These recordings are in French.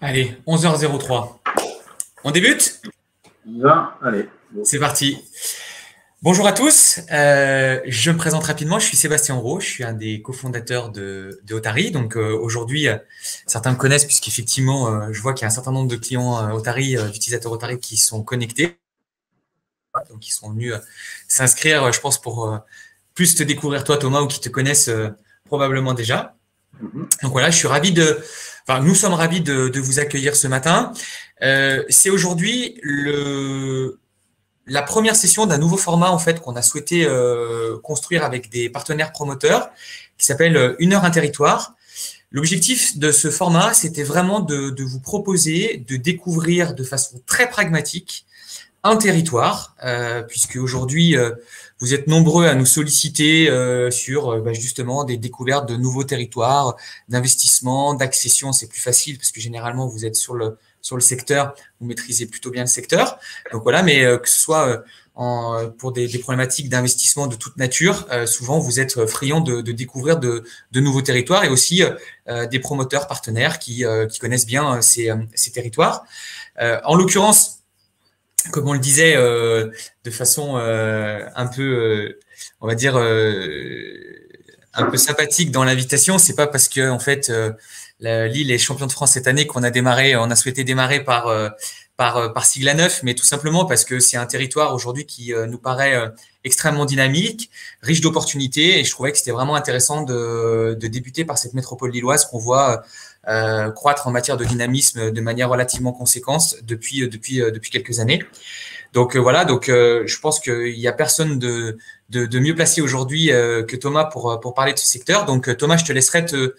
Allez, 11h03. On débute? 20, allez. Go. C'est parti. Bonjour à tous. Je me présente rapidement. Je suis Sébastien Roux. Je suis un des cofondateurs de Otari. Donc aujourd'hui, certains me connaissent puisqu'effectivement, je vois qu'il y a un certain nombre de clients Otari, d'utilisateurs Otari qui sont connectés. Donc ils sont venus s'inscrire, je pense, pour plus te découvrir toi, Thomas, ou qui te connaissent probablement déjà. Donc voilà, nous sommes ravis de vous accueillir ce matin. C'est aujourd'hui la première session d'un nouveau format en fait qu'on a souhaité construire avec des partenaires promoteurs qui s'appelle 1 heure un territoire. L'objectif de ce format, c'était vraiment de vous proposer de découvrir de façon très pragmatique un territoire, puisque aujourd'hui vous êtes nombreux à nous solliciter sur justement des découvertes de nouveaux territoires, d'investissement, d'accession. C'est plus facile parce que généralement vous êtes sur le secteur, vous maîtrisez plutôt bien le secteur. Donc voilà, mais que ce soit pour des problématiques d'investissement de toute nature, souvent vous êtes friands de découvrir de nouveaux territoires et aussi des promoteurs partenaires qui connaissent bien ces territoires. En l'occurrence, comme on le disait de façon un peu, on va dire, un peu sympathique dans l'invitation, c'est pas parce que en fait Lille est champion de France cette année qu'on a souhaité démarrer par Sigla 9, mais tout simplement parce que c'est un territoire aujourd'hui qui nous paraît extrêmement dynamique, riche d'opportunités, et je trouvais que c'était vraiment intéressant de débuter par cette métropole lilloise qu'on voit croître en matière de dynamisme de manière relativement conséquente depuis quelques années. Donc voilà, je pense qu'il n'y a personne de mieux placé aujourd'hui que Thomas pour parler de ce secteur. Donc Thomas, je te laisserai te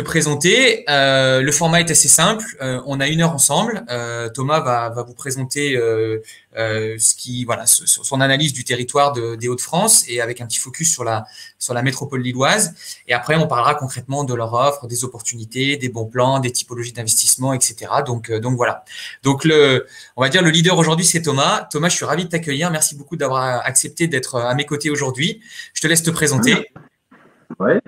présenter. Le format est assez simple. On a 1 heure ensemble. Thomas va vous présenter son analyse du territoire des Hauts-de-France et avec un petit focus sur la métropole lilloise. Et après, on parlera concrètement de leur offre, des opportunités, des bons plans, des typologies d'investissement, etc. Donc voilà. Donc on va dire le leader aujourd'hui, c'est Thomas. Thomas, je suis ravi de t'accueillir. Merci beaucoup d'avoir accepté d'être à mes côtés aujourd'hui. Je te laisse te présenter. Ouais.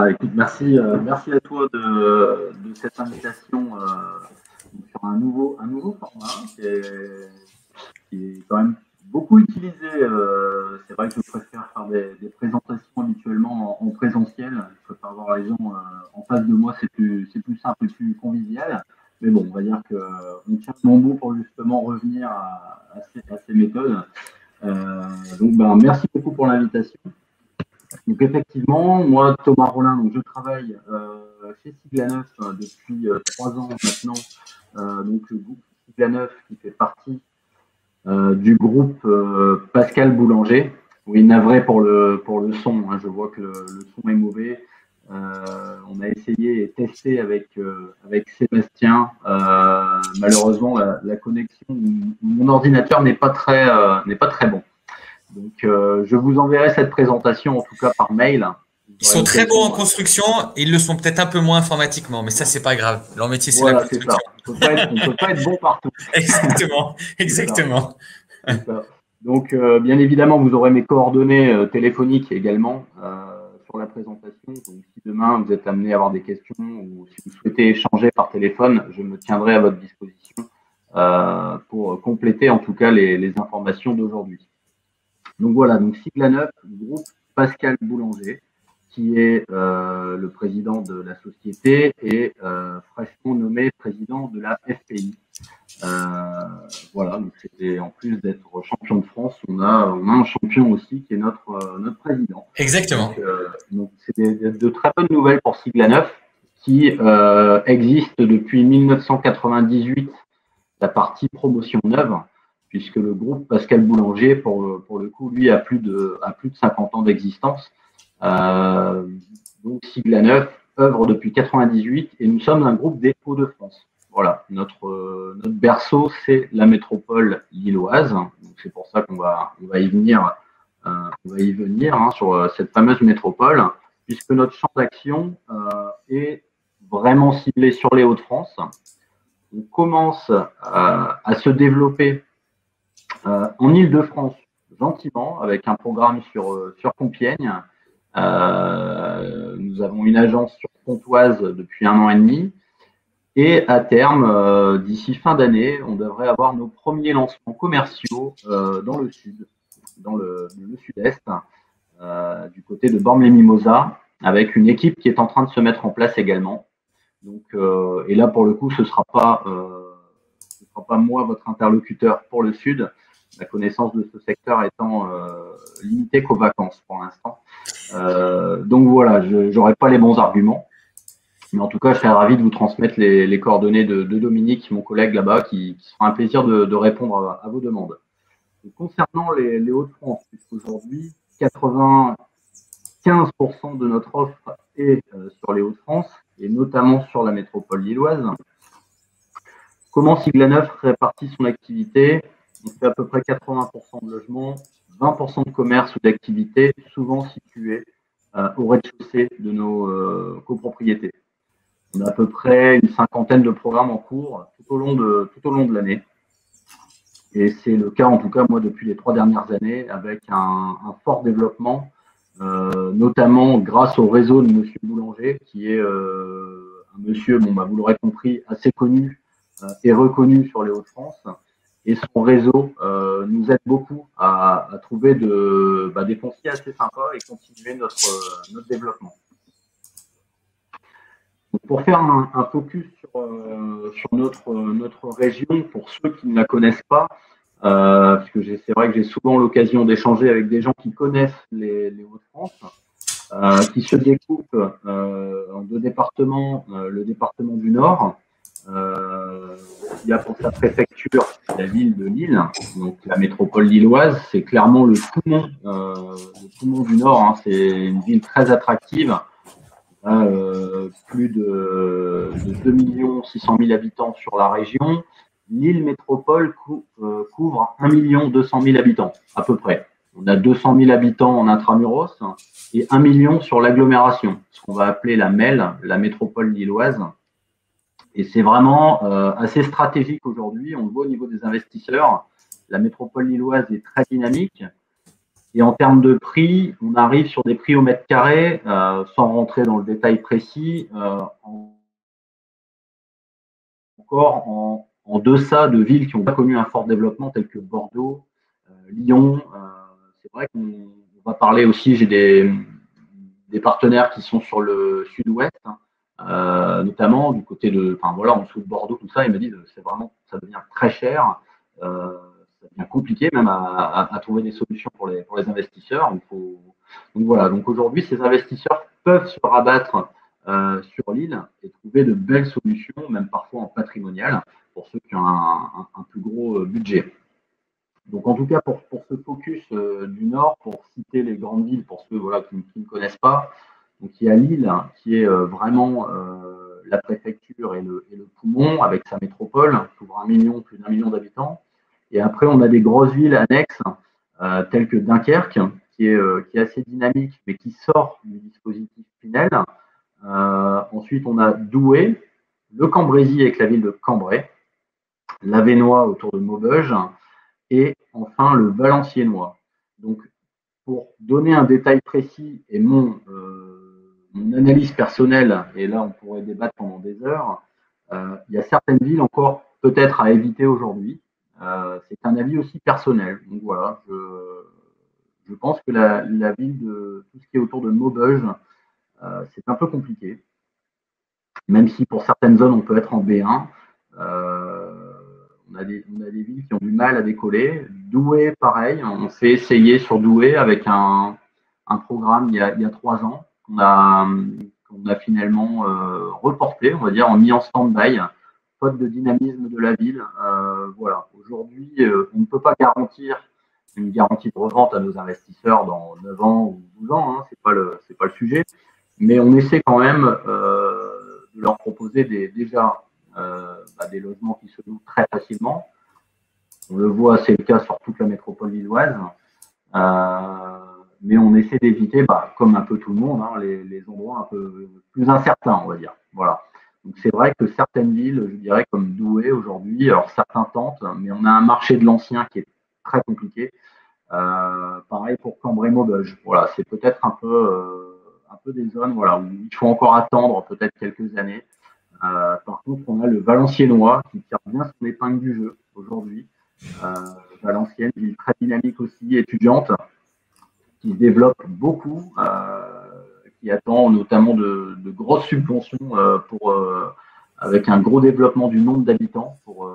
Écoute, merci à toi de cette invitation sur un nouveau format qui est quand même beaucoup utilisé. C'est vrai que je préfère faire des présentations habituellement en présentiel. Je préfère avoir les gens en face de moi, c'est plus simple et plus convivial. Mais bon, on va dire qu'on tient mon bout pour justement revenir à ces méthodes. Merci beaucoup pour l'invitation. Donc effectivement, moi, Thomas Rollin, donc je travaille chez Sigla 9 depuis 3 ans maintenant. Donc le groupe Sigla 9 qui fait partie du groupe Pascal Boulanger. Oui, navré pour le son, hein, je vois que le son est mauvais. On a essayé et testé avec Sébastien. Malheureusement, la connexion, mon ordinateur n'est pas très bon. Donc, je vous enverrai cette présentation, en tout cas par mail. Ils sont très beaux en construction, et ils le sont peut-être un peu moins informatiquement, mais ça, c'est pas grave. Leur métier, c'est la construction. On ne peut pas être bon partout. Exactement. C'est ça. Donc, bien évidemment, vous aurez mes coordonnées téléphoniques également sur la présentation. Donc, si demain, vous êtes amené à avoir des questions ou si vous souhaitez échanger par téléphone, je me tiendrai à votre disposition pour compléter en tout cas les informations d'aujourd'hui. Donc voilà, donc Sigla 9, groupe Pascal Boulanger, qui est le président de la société et fraîchement nommé président de la FPI. Voilà, donc c'était en plus d'être champion de France, on a un champion aussi qui est notre président. Exactement. Donc c'est de très bonnes nouvelles pour Sigla 9 qui existe depuis 1998, la partie promotion neuve, puisque le groupe Pascal Boulanger, pour le coup, lui, a plus de 50 ans d'existence. Donc, Sigla 9 œuvre depuis 98 et nous sommes un groupe des Hauts-de-France. Voilà, notre berceau, c'est la métropole lilloise. C'est pour ça qu'on va y venir, sur cette fameuse métropole, puisque notre champ d'action est vraiment ciblé sur les Hauts-de-France. On commence à se développer en Île-de-France gentiment avec un programme sur Compiègne. Nous avons une agence sur Pontoise depuis 1 an et demi. Et à terme, d'ici fin d'année, on devrait avoir nos premiers lancements commerciaux dans le sud, dans le sud-est, du côté de Bormes-les-Mimosas, avec une équipe qui est en train de se mettre en place également. Donc, et là, pour le coup, ce sera pas moi votre interlocuteur pour le sud. La connaissance de ce secteur étant limitée qu'aux vacances pour l'instant. Donc voilà, je n'aurai pas les bons arguments. Mais en tout cas, je serais ravi de vous transmettre les coordonnées de Dominique, mon collègue là-bas, qui sera un plaisir de répondre à vos demandes. Et concernant les Hauts-de-France, puisqu'aujourd'hui, 95% de notre offre est sur les Hauts-de-France, et notamment sur la métropole lilloise. Comment Siglaneuf répartit son activité? On fait à peu près 80% de logements, 20% de commerce ou d'activité, souvent situés au rez-de-chaussée de nos copropriétés. On a à peu près une cinquantaine de programmes en cours tout au long de l'année. Et c'est le cas, en tout cas, moi, depuis les 3 dernières années, avec un fort développement, notamment grâce au réseau de Monsieur Boulanger, qui est un monsieur, bon, bah, vous l'aurez compris, assez connu et reconnu sur les Hauts-de-France. Et son réseau nous aide beaucoup à trouver des fonciers assez sympas et continuer notre développement. Pour faire un focus sur notre région, pour ceux qui ne la connaissent pas, parce que c'est vrai que j'ai souvent l'occasion d'échanger avec des gens qui connaissent les Hauts-de-France, qui se découpent en 2 départements, le département du Nord, il y a pour sa préfecture la ville de Lille, donc la métropole lilloise, c'est clairement le poumon du Nord, hein, c'est une ville très attractive. Plus de 2 600 000 habitants sur la région. Lille métropole couvre 1 200 000 habitants, à peu près. On a 200 000 habitants en intramuros et 1 million sur l'agglomération, ce qu'on va appeler la MEL, la métropole lilloise. Et c'est vraiment assez stratégique aujourd'hui. On le voit au niveau des investisseurs. La métropole lilloise est très dynamique. Et en termes de prix, on arrive sur des prix au mètre carré, sans rentrer dans le détail précis, encore en deçà de villes qui ont connu un fort développement, telles que Bordeaux, Lyon. C'est vrai qu'on va parler aussi, j'ai des partenaires qui sont sur le sud-ouest, notamment du côté en dessous de Bordeaux, tout ça, ils me disent c'est vraiment, ça devient très cher. Ça devient compliqué même à trouver des solutions pour les investisseurs. Donc voilà, donc aujourd'hui, ces investisseurs peuvent se rabattre sur l'île et trouver de belles solutions, même parfois en patrimonial, pour ceux qui ont un plus gros budget. Donc en tout cas, pour ce focus du Nord, pour citer les grandes villes, pour ceux qui ne connaissent pas, donc il y a Lille, qui est vraiment la préfecture et le poumon, avec sa métropole, qui couvre plus d'1 million d'habitants. Et après, on a des grosses villes annexes, telles que Dunkerque, qui est assez dynamique, mais qui sort du dispositif Pinel. Ensuite, on a Douai, le Cambrésis avec la ville de Cambrai, l'Avesnois autour de Maubeuge, et enfin le Valenciennois. Donc, pour donner un détail précis et mon analyse personnelle, et là on pourrait débattre pendant des heures, il y a certaines villes encore peut-être à éviter aujourd'hui. C'est un avis aussi personnel. Donc voilà, je pense que la ville de tout ce qui est autour de Maubeuge, c'est un peu compliqué. Même si pour certaines zones on peut être en B1, on a des villes qui ont du mal à décoller. Douai, pareil, on s'est essayé sur Douai avec un programme il y a 3 ans qu'on a finalement reporté, on va dire, en mis en stand-by, faute de dynamisme de la ville. Voilà. Aujourd'hui, on ne peut pas garantir une garantie de revente à nos investisseurs dans 9 ans ou 12 ans, hein, c'est pas le sujet, mais on essaie quand même de leur proposer déjà des logements qui se louent très facilement. On le voit, c'est le cas sur toute la métropole lilloise. Mais on essaie d'éviter, comme un peu tout le monde, hein, les endroits un peu plus incertains, on va dire. Voilà. Donc c'est vrai que certaines villes, je dirais comme Douai aujourd'hui, alors certains tentent, mais on a un marché de l'ancien qui est très compliqué. Pareil pour Cambrai-Maubeuge. Voilà, c'est peut-être un peu des zones où il faut encore attendre peut-être quelques années Par contre, on a le Valenciennois qui tire bien son épingle du jeu aujourd'hui. Valenciennes, ville très dynamique aussi, étudiante, qui se développe beaucoup, qui attend notamment de grosses subventions avec un gros développement du nombre d'habitants pour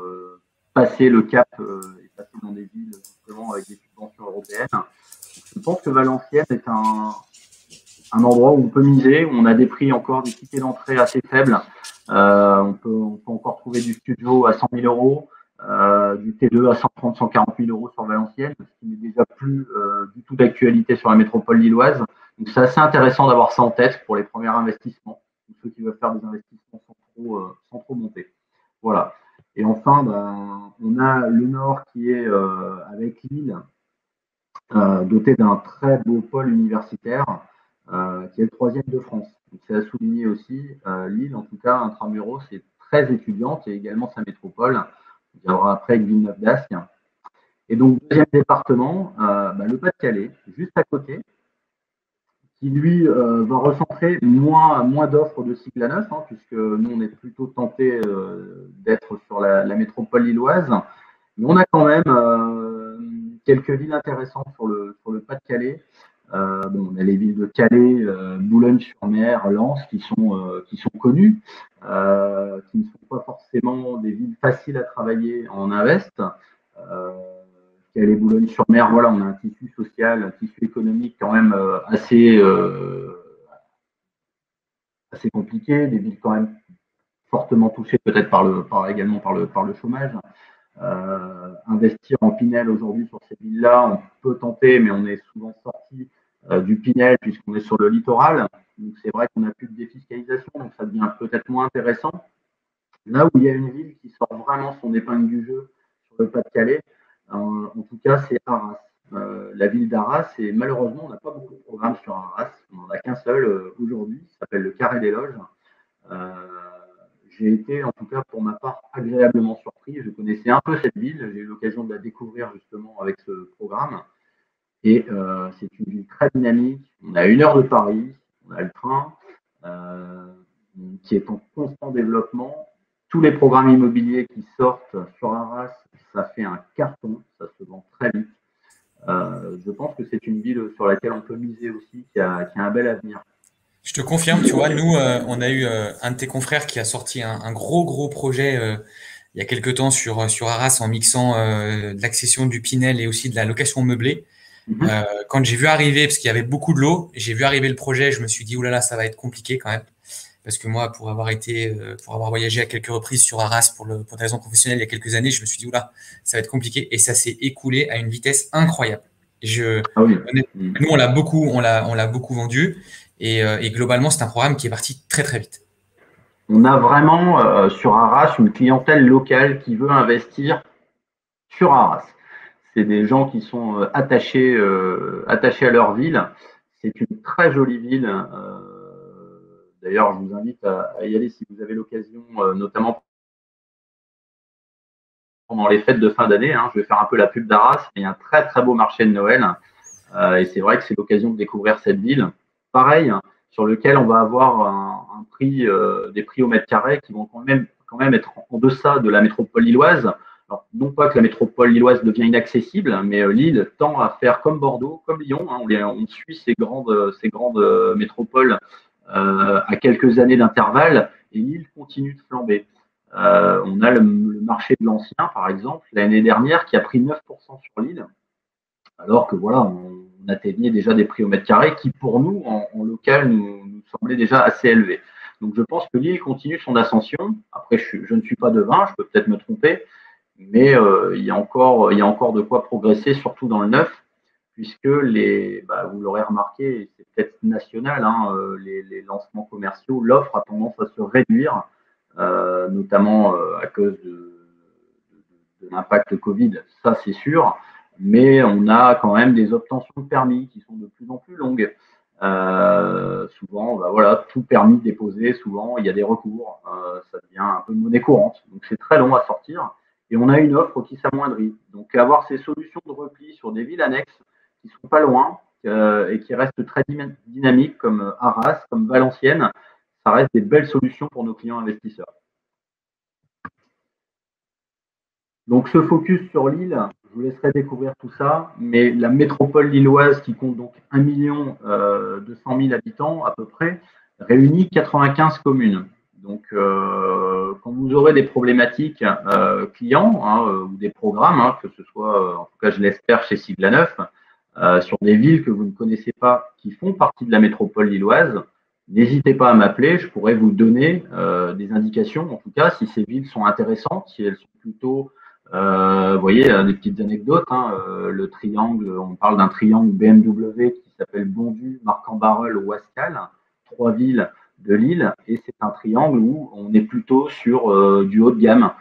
passer le cap et passer dans des villes justement avec des subventions européennes. Je pense que Valenciennes est un endroit où on peut miser, où on a des prix encore, des tickets d'entrée assez faibles. On peut encore trouver du studio à 100 000 euros, du T2 à 130 140 000 euros sur Valenciennes, ce qui n'est déjà plus du tout d'actualité sur la métropole lilloise. Donc c'est assez intéressant d'avoir ça en tête pour les premiers investissements, pour ceux qui veulent faire des investissements sans trop monter. Voilà. Et enfin, on a le Nord qui est avec Lille, doté d'un très beau pôle universitaire, qui est le troisième de France. C'est à souligner aussi, Lille, en tout cas, intramuros, c'est très étudiante et également sa métropole. Il y aura après Villeneuve d'Ascq. Et donc, deuxième département, le Pas-de-Calais, juste à côté, qui lui va recentrer moins d'offres de cycle à neuf, puisque nous, on est plutôt tenté d'être sur la métropole lilloise. Mais on a quand même quelques villes intéressantes sur le Pas-de-Calais. On a les villes de Calais, Boulogne-sur-Mer, Lens qui sont connues, qui ne sont pas forcément des villes faciles à travailler en invest. Calais, Boulogne-sur-Mer, voilà, on a un tissu social, un tissu économique quand même assez compliqué, des villes quand même fortement touchées peut-être également par le chômage. Investir en Pinel aujourd'hui sur ces villes-là, on peut tenter, mais on est souvent sorti du Pinel puisqu'on est sur le littoral. Donc c'est vrai qu'on n'a plus de défiscalisation, donc ça devient peut-être moins intéressant. Là où il y a une ville qui sort vraiment son épingle du jeu sur le Pas-de-Calais, en tout cas, c'est Arras. La ville d'Arras, et malheureusement, on n'a pas beaucoup de programmes sur Arras. On n'en a qu'un seul aujourd'hui, qui s'appelle le Carré des Loges. J'ai été, en tout cas, pour ma part, agréablement surpris. Je connaissais un peu cette ville. J'ai eu l'occasion de la découvrir justement avec ce programme. Et c'est une ville très dynamique. On a 1 heure de Paris, on a le train, qui est en constant développement. Tous les programmes immobiliers qui sortent sur Arras, ça fait un carton, ça se vend très vite. Je pense que c'est une ville sur laquelle on peut miser aussi, qui a un bel avenir. Je te confirme, tu vois, nous, on a eu un de tes confrères qui a sorti un gros projet il y a quelque temps sur Arras en mixant de l'accession du Pinel et aussi de la location meublée. Quand j'ai vu arriver, parce qu'il y avait beaucoup de lots, j'ai vu arriver le projet, je me suis dit, oulala, ça va être compliqué quand même. Parce que moi, pour avoir voyagé à quelques reprises sur Arras pour des raisons professionnelles il y a quelques années, je me suis dit, oula, ça va être compliqué. Et ça s'est écoulé à une vitesse incroyable. Nous, on l'a beaucoup vendu. Et globalement, c'est un programme qui est parti très vite. On a vraiment sur Arras une clientèle locale qui veut investir sur Arras. C'est des gens qui sont attachés à leur ville. C'est une très jolie ville. D'ailleurs, je vous invite à y aller si vous avez l'occasion, notamment pendant les fêtes de fin d'année. Je vais faire un peu la pub d'Arras. Il y a un très beau marché de Noël. Et c'est vrai que c'est l'occasion de découvrir cette ville. Pareil, sur lequel on va avoir un prix, des prix au mètre carré qui vont quand même être en deçà de la métropole lilloise. Alors, non pas que la métropole lilloise devient inaccessible, mais Lille tend à faire comme Bordeaux, comme Lyon. On suit ces grandes métropoles à quelques années d'intervalle, et Lille continue de flamber. On a le marché de l'Ancien, par exemple, l'année dernière, qui a pris 9% sur Lille, alors que voilà, on atteignait déjà des prix au mètre carré qui, pour nous, en local, nous semblaient déjà assez élevés. Donc, je pense que Lille continue son ascension. Après, je ne suis pas devin, je peux peut-être me tromper, mais il y a encore de quoi progresser, surtout dans le neuf, puisque vous l'aurez remarqué, c'est peut-être national, les lancements commerciaux, l'offre a tendance à se réduire, notamment à cause de l'impact Covid, ça c'est sûr, mais on a quand même des obtentions de permis qui sont de plus en plus longues. Souvent, tout permis déposé, souvent il y a des recours, ça devient un peu de monnaie courante, donc c'est très long à sortir. Et on a une offre qui s'amoindrit. Donc, avoir ces solutions de repli sur des villes annexes qui ne sont pas loin et qui restent très dynamiques, comme Arras, comme Valenciennes, ça reste des belles solutions pour nos clients investisseurs. Donc, ce focus sur Lille, je vous laisserai découvrir tout ça, mais la métropole lilloise, qui compte donc 1 200 000 habitants à peu près, réunit 95 communes. Donc, quand vous aurez des problématiques clients ou des programmes, que ce soit, en tout cas je l'espère, chez Sigla 9, sur des villes que vous ne connaissez pas, qui font partie de la métropole lilloise, n'hésitez pas à m'appeler, je pourrais vous donner des indications, en tout cas, si ces villes sont intéressantes, si elles sont plutôt, vous voyez, des petites anecdotes, le triangle, on parle d'un triangle BMW qui s'appelle Bondu, Marc-en-Barœul, Ouascal, 3 villes de Lille, et c'est un triangle où on est plutôt sur du haut de gamme,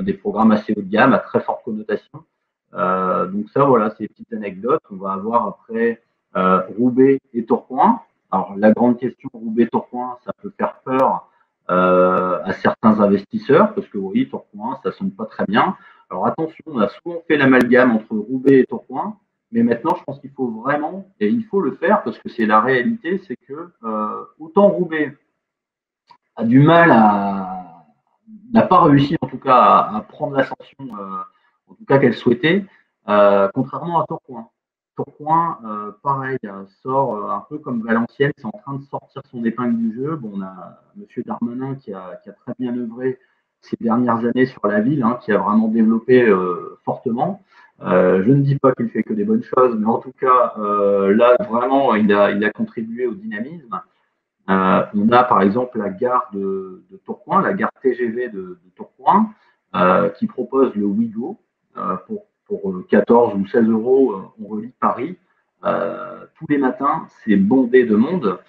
des programmes assez haut de gamme, à très forte connotation. Donc ça, voilà, c'est des petites anecdotes. On va avoir après Roubaix et Tourcoing. Alors, la grande question Roubaix-Tourcoing, ça peut faire peur à certains investisseurs, parce que oui, Tourcoing, ça sonne pas très bien. Alors attention, on a souvent fait l'amalgame entre Roubaix et Tourcoing, mais maintenant, je pense qu'il faut vraiment, et il faut le faire, parce que c'est la réalité, c'est que autant Roubaix a du mal n'a pas réussi en tout cas à prendre l'ascension, en tout cas qu'elle souhaitait, contrairement à Tourcoing. Tourcoing, pareil, sort un peu comme Valenciennes, c'est en train de sortir son épingle du jeu. Bon, on a M. Darmanin qui a très bien œuvré ces dernières années sur la ville, qui a vraiment développé fortement. Je ne dis pas qu'il fait que des bonnes choses, mais en tout cas, là, vraiment, il a contribué au dynamisme. On a par exemple la gare de Tourcoing, la gare TGV de Tourcoing, qui propose le Ouigo pour 14 ou 16 euros. On relie Paris. Tous les matins, c'est bondé de monde.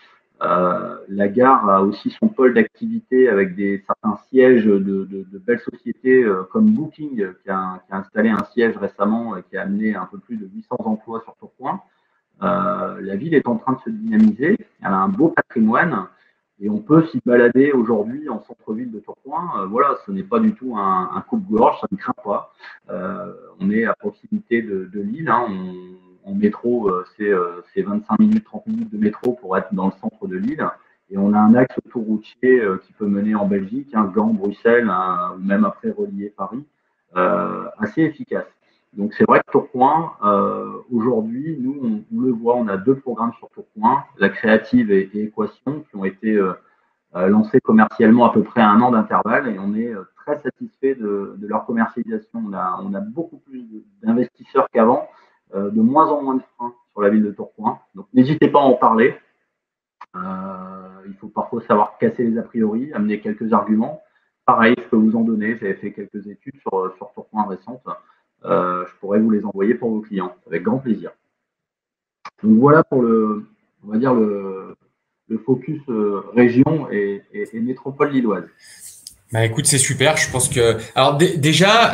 La gare a aussi son pôle d'activité avec certains sièges de belles sociétés comme Booking, qui a installé un siège récemment et qui a amené un peu plus de 800 emplois sur Tourcoing. La ville est en train de se dynamiser, elle a un beau patrimoine et on peut s'y balader aujourd'hui en centre-ville de Tourcoing. Voilà, ce n'est pas du tout un coupe-gorge, ça ne craint pas. On est à proximité de Lille, en métro, c'est 25 minutes, 30 minutes de métro pour être dans le centre de Lille. Et on a un axe autoroutier qui peut mener en Belgique, Gand, Bruxelles, ou même après relier Paris, assez efficace. Donc c'est vrai que Tourcoing, aujourd'hui, nous, on le voit, on a 2 programmes sur Tourcoing, la créative et Équation, qui ont été lancés commercialement à peu près à 1 an d'intervalle, et on est très satisfait de leur commercialisation. On a beaucoup plus d'investisseurs qu'avant, de moins en moins de freins sur la ville de Tourcoing. Donc n'hésitez pas à en parler. Il faut parfois savoir casser les a priori, amener quelques arguments. Pareil, je peux vous en donner, j'avais fait quelques études sur Tourcoing récentes. Je pourrais vous les envoyer pour vos clients, avec grand plaisir. Donc voilà pour on va dire le focus région et métropole lilloise. Bah écoute, c'est super. Je pense que alors déjà,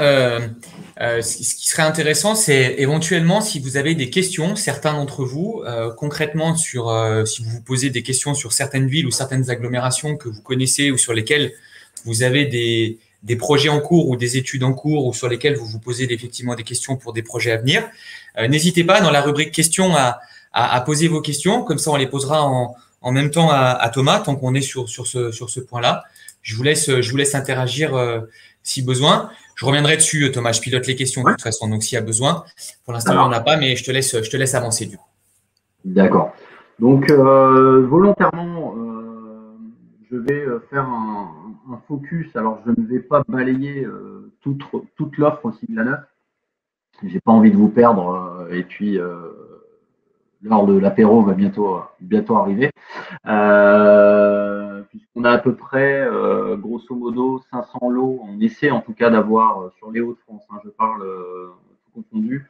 ce qui serait intéressant, c'est éventuellement si vous avez des questions, certains d'entre vous, concrètement sur si vous vous posez des questions sur certaines villes ou certaines agglomérations que vous connaissez ou sur lesquelles vous avez des projets en cours ou des études en cours ou sur lesquelles vous vous posez effectivement des questions pour des projets à venir, n'hésitez pas dans la rubrique questions à poser vos questions. Comme ça, on les posera en même temps à Thomas tant qu'on est sur ce point-là. Je vous laisse interagir si besoin. Je reviendrai dessus, Thomas. Je pilote les questions de toute façon, donc s'il y a besoin. Pour l'instant, il n'y en a pas, mais je te laisse avancer du coup. D'accord. Donc, volontairement, je vais faire un focus. Alors, je ne vais pas balayer toute l'offre Sigla 9. J'ai pas envie de vous perdre. Et puis, l'heure de l'apéro va bientôt arriver. Puisqu'on a à peu près, grosso modo, 500 lots. On essaie en tout cas d'avoir sur les Hauts-de-France, je parle tout confondu,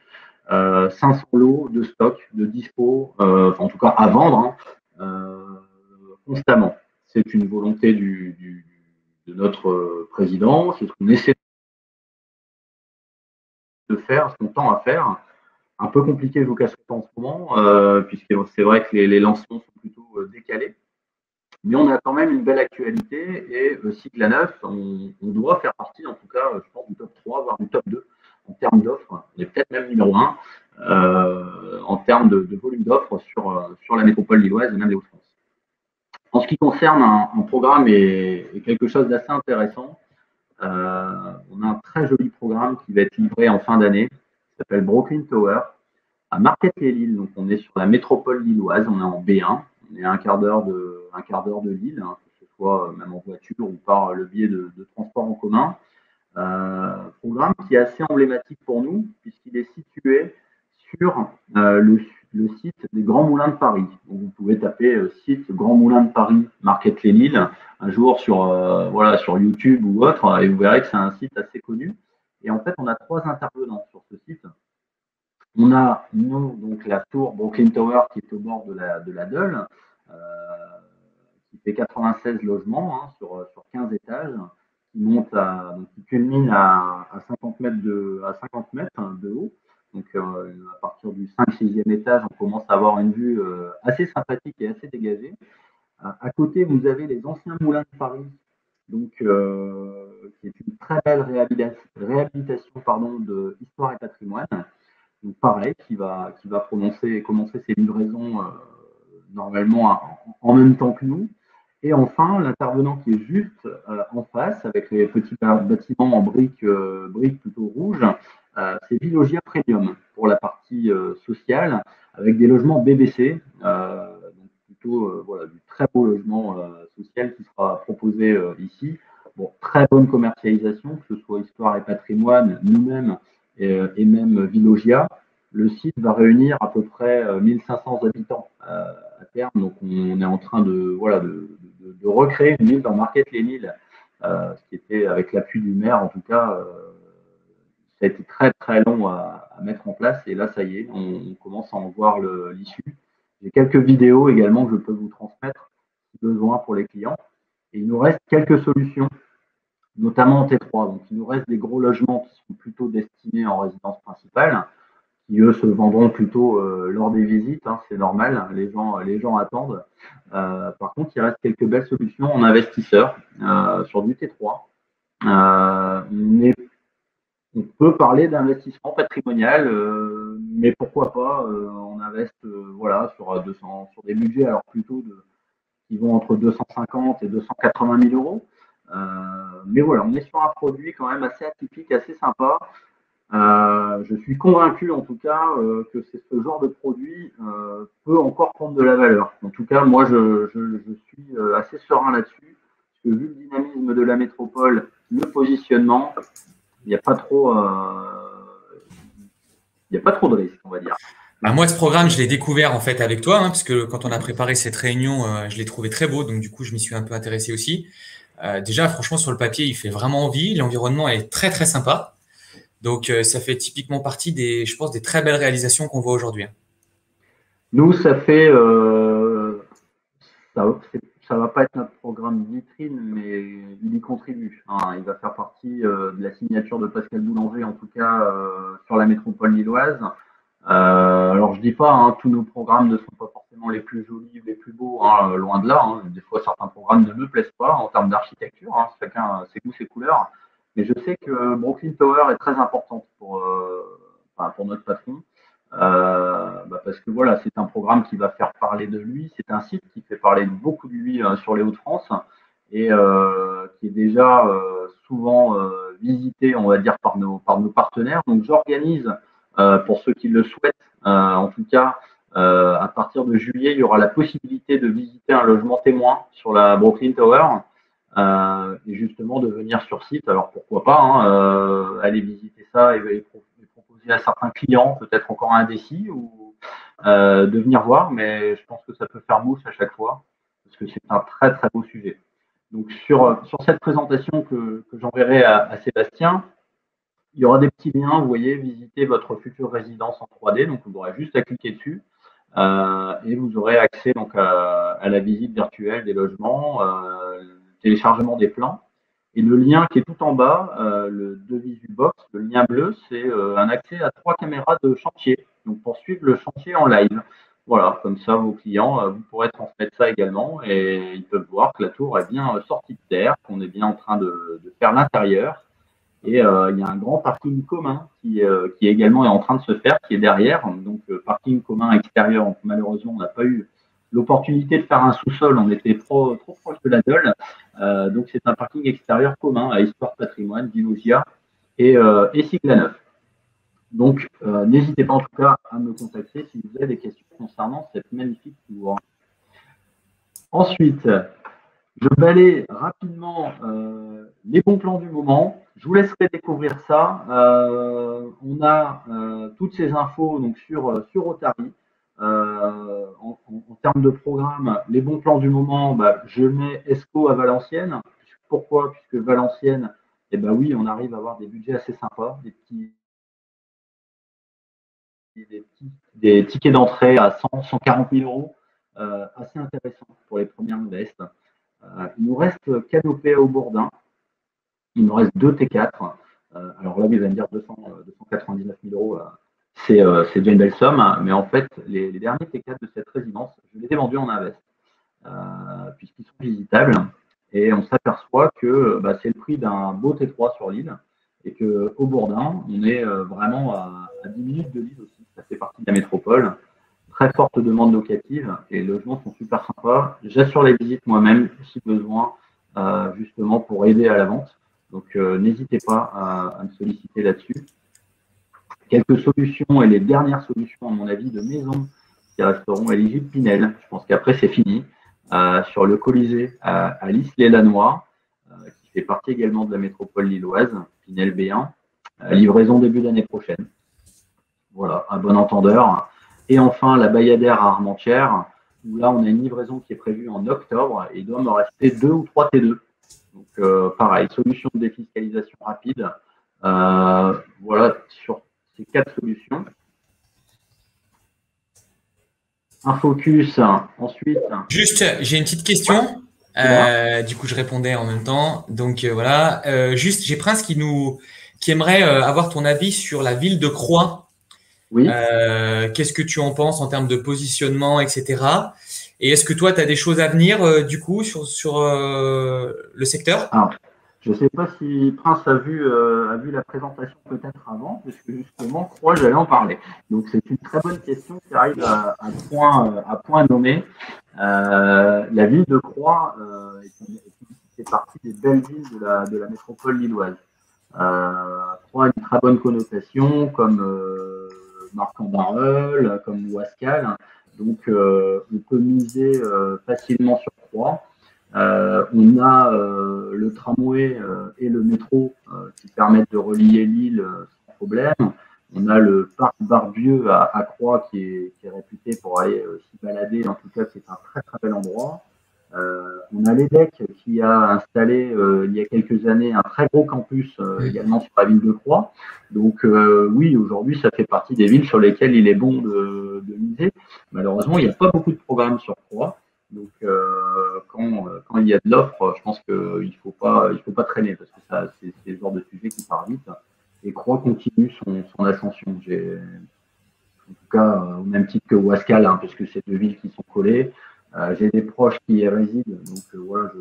500 lots de stock, de dispo, en tout cas à vendre, constamment. C'est une volonté de notre président, c'est ce qu'on essaie de faire, ce qu'on tend à faire. Un peu compliqué, je vous cache pas en ce moment, puisque c'est vrai que les lancements sont plutôt décalés. Mais on a quand même une belle actualité et Sigla 9, on doit faire partie, en tout cas, je pense, du top 3, voire du top 2 en termes d'offres. On est peut-être même numéro 1 en termes de volume d'offres sur la métropole lilloise et même les Hauts-de-France. En ce qui concerne un programme et quelque chose d'assez intéressant, on a un très joli programme qui va être livré en fin d'année, qui s'appelle Brooklyn Tower, à Marquette-les-Lilles. Donc, on est sur la métropole lilloise, on est en B1, on est à un quart d'heure de Lille, hein, que ce soit même en voiture ou par le biais de transport en commun. Programme qui est assez emblématique pour nous, puisqu'il est situé sur le site des Grands Moulins de Paris. Donc, vous pouvez taper site Grands Moulins de Paris, Marquette-les-Lilles, un jour sur YouTube ou autre, et vous verrez que c'est un site assez connu. Et en fait, on a 3 intervenants sur ce site. On a, nous, donc la tour Brooklyn Tower qui est au bord de la Deule, qui fait 96 logements sur 15 étages, qui culmine à 50 mètres de haut. Donc, à partir du 5-6e étage, on commence à avoir une vue assez sympathique et assez dégagée. À côté, vous avez les anciens moulins de Paris, donc, qui est une très belle réhabilitation de Histoire et Patrimoine. Donc, pareil, qui va commencer ses livraisons normalement en même temps que nous. Et enfin, l'intervenant qui est juste en face, avec les petits bâtiments en briques plutôt rouges, c'est Villogia Premium pour la partie sociale, avec des logements BBC, donc plutôt du très beau logement social qui sera proposé ici. Bon, très bonne commercialisation, que ce soit Histoire et Patrimoine, nous-mêmes et même Villogia. Le site va réunir à peu près 1500 habitants à terme. Donc, on est en train de recréer une ville dans Marquette-les-Lilles, ce qui était, avec l'appui du maire, en tout cas, ça a été très, très long à mettre en place. Et là, ça y est, on commence à en voir l'issue. J'ai quelques vidéos également que je peux vous transmettre si besoin pour les clients. Et il nous reste quelques solutions, notamment en T3. Donc, il nous reste des gros logements qui sont plutôt destinés en résidence principale, qui eux se vendront plutôt lors des visites, c'est normal, les gens attendent. Par contre, il reste quelques belles solutions en investisseurs sur du T3. On peut parler d'investissement patrimonial, mais pourquoi pas on investe sur des budgets alors plutôt qui vont entre 250 et 280 000 euros. Mais voilà, on est sur un produit quand même assez atypique, assez sympa. Je suis convaincu en tout cas que ce genre de produit peut encore prendre de la valeur. En tout cas, moi je suis assez serein là-dessus, parce que vu le dynamisme de la métropole, le positionnement, il n'y a pas trop de risques, on va dire. Bah, moi, ce programme, je l'ai découvert en fait avec toi, parce que quand on a préparé cette réunion, je l'ai trouvé très beau, donc du coup, je m'y suis un peu intéressé aussi. Déjà, franchement, sur le papier, il fait vraiment envie. L'environnement est très, très sympa. Donc, ça fait typiquement partie je pense, des très belles réalisations qu'on voit aujourd'hui. Nous, ça fait, ça va pas être notre programme vitrine, mais il y contribue. Il va faire partie de la signature de Pascal Boulanger, en tout cas sur la métropole lilloise. Alors, je dis pas, tous nos programmes ne sont pas forcément les plus jolis, les plus beaux, loin de là. Des fois, certains programmes ne me plaisent pas en termes d'architecture. Chacun ses goûts, ses couleurs. Mais je sais que Brooklyn Tower est très importante pour notre patron. Parce que voilà, c'est un programme qui va faire parler de lui. C'est un site qui fait parler beaucoup de lui sur les Hauts-de-France et qui est déjà souvent visité, on va dire, par nos partenaires. Donc, j'organise pour ceux qui le souhaitent, en tout cas, à partir de juillet, il y aura la possibilité de visiter un logement témoin sur la Brooklyn Tower et justement de venir sur site. Alors pourquoi pas aller visiter ça et proposer à certains clients, peut-être encore indécis, ou de venir voir, mais je pense que ça peut faire mouche à chaque fois parce que c'est un très très beau sujet. Donc sur cette présentation que j'enverrai à Sébastien, il y aura des petits liens, vous voyez, visiter votre future résidence en 3D. Donc, vous aurez juste à cliquer dessus et vous aurez accès donc à la visite virtuelle des logements, le téléchargement des plans. Et le lien qui est tout en bas, le devis du box, le lien bleu, c'est un accès à 3 caméras de chantier. Donc, pour suivre le chantier en live. Voilà, comme ça, vos clients, vous pourrez transmettre ça également et ils peuvent voir que la tour est bien sortie de terre, qu'on est bien en train de faire l'intérieur. Et il y a un grand parking commun qui également est en train de se faire, qui est derrière. Donc, parking commun extérieur, malheureusement, on n'a pas eu l'opportunité de faire un sous-sol, on était trop proche de la Dole. Donc c'est un parking extérieur commun à Histoire Patrimoine, Dilogia et Siglaneuf. Donc n'hésitez pas en tout cas à me contacter si vous avez des questions concernant cette magnifique tour. Ensuite, je balaye rapidement les bons plans du moment. Je vous laisserai découvrir ça. On a toutes ces infos donc sur Otari. En termes de programme, les bons plans du moment, je mets ESCO à Valenciennes. Pourquoi? Puisque Valenciennes, eh ben oui, on arrive à avoir des budgets assez sympas, des tickets d'entrée à 100, 140 000 euros, assez intéressants pour les premières modestes. Il nous reste Canopée au Bourdin. Il nous reste 2 T4. Alors là, vous allez me dire 299 000 euros, c'est déjà une belle somme. Mais en fait, les derniers T4 de cette résidence, je les ai vendus en invest, puisqu'ils sont visitables. Et on s'aperçoit que c'est le prix d'un beau T3 sur l'île. Et qu'au Bourdin, on est vraiment à 10 minutes de l'île aussi. Ça fait partie de la métropole. Très forte demande locative et les logements sont super sympas. J'assure les visites moi-même si besoin, justement pour aider à la vente. Donc n'hésitez pas à me solliciter là-dessus. Quelques solutions et les dernières solutions, à mon avis, de maisons qui resteront éligibles Pinel. Je pense qu'après c'est fini. Sur le Colisée à Lys-les-Lannoy, qui fait partie également de la métropole lilloise, Pinel B1. Livraison début d'année prochaine. Voilà, un bon entendeur. Et enfin, la Bayadère à Armentières, où là, on a une livraison qui est prévue en octobre et il doit me rester 2 ou 3 T2. Donc, pareil, solution de défiscalisation rapide. Voilà, sur ces 4 solutions. Un focus, ensuite. Juste, j'ai une petite question. Du coup, je répondais en même temps. Donc voilà. Juste, j'ai Prince qui aimerait avoir ton avis sur la ville de Croix. Oui. Qu'est-ce que tu en penses en termes de positionnement, etc. Et est-ce que toi, tu as des choses à venir du coup sur le secteur? Alors, je ne sais pas si Prince a vu la présentation peut-être avant, parce que justement, Croix, j'allais en parler. Donc, c'est une très bonne question qui arrive à point nommé. La ville de Croix fait partie des belles villes de la métropole lilloise. Croix a une très bonne connotation, comme Marc-en-Barœul, comme Ouascal. Donc, on peut miser facilement sur Croix. On a le tramway et le métro qui permettent de relier l'île sans problème. On a le parc Barbieux à Croix qui est réputé pour aller s'y balader. En tout cas, c'est un très très bel endroit. On a l'EDEC qui a installé il y a quelques années un très gros campus également sur la ville de Croix. Donc oui, aujourd'hui, ça fait partie des villes sur lesquelles il est bon de miser. Malheureusement, il n'y a pas beaucoup de programmes sur Croix. Donc quand il y a de l'offre, je pense qu'il ne faut pas traîner parce que c'est le genre de sujet qui part vite. Et Croix continue son ascension. En tout cas, au même titre que Ouascal, hein, puisque c'est 2 villes qui sont collées. J'ai des proches qui y résident, donc voilà,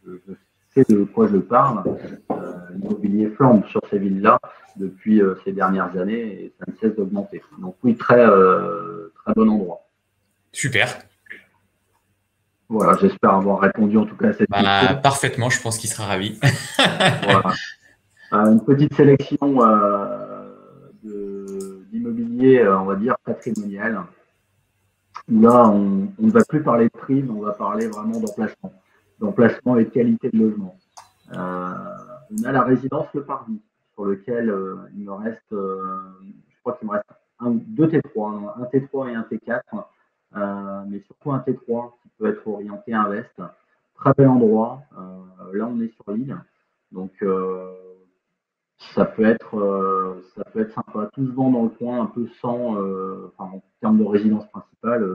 je sais de quoi je parle. L'immobilier flambe sur ces villes-là depuis ces dernières années et ça ne cesse d'augmenter. Donc oui, très bon endroit. Super. Voilà, j'espère avoir répondu en tout cas à cette question. Parfaitement, je pense qu'il sera ravi. Voilà. Une petite sélection d'immobilier, on va dire, patrimonial. Là, on ne va plus parler de prix, mais on va parler vraiment d'emplacement et de qualité de logement. On a la résidence Le Parvis, sur lequel il me reste, je crois qu'il me reste 2 T3, un T3 et un T4, mais surtout un T3 qui peut être orienté invest. Très bel endroit. Là, on est sur l'île, donc ça peut être sympa. Tout se vend dans le coin, un peu en termes de résidence principale,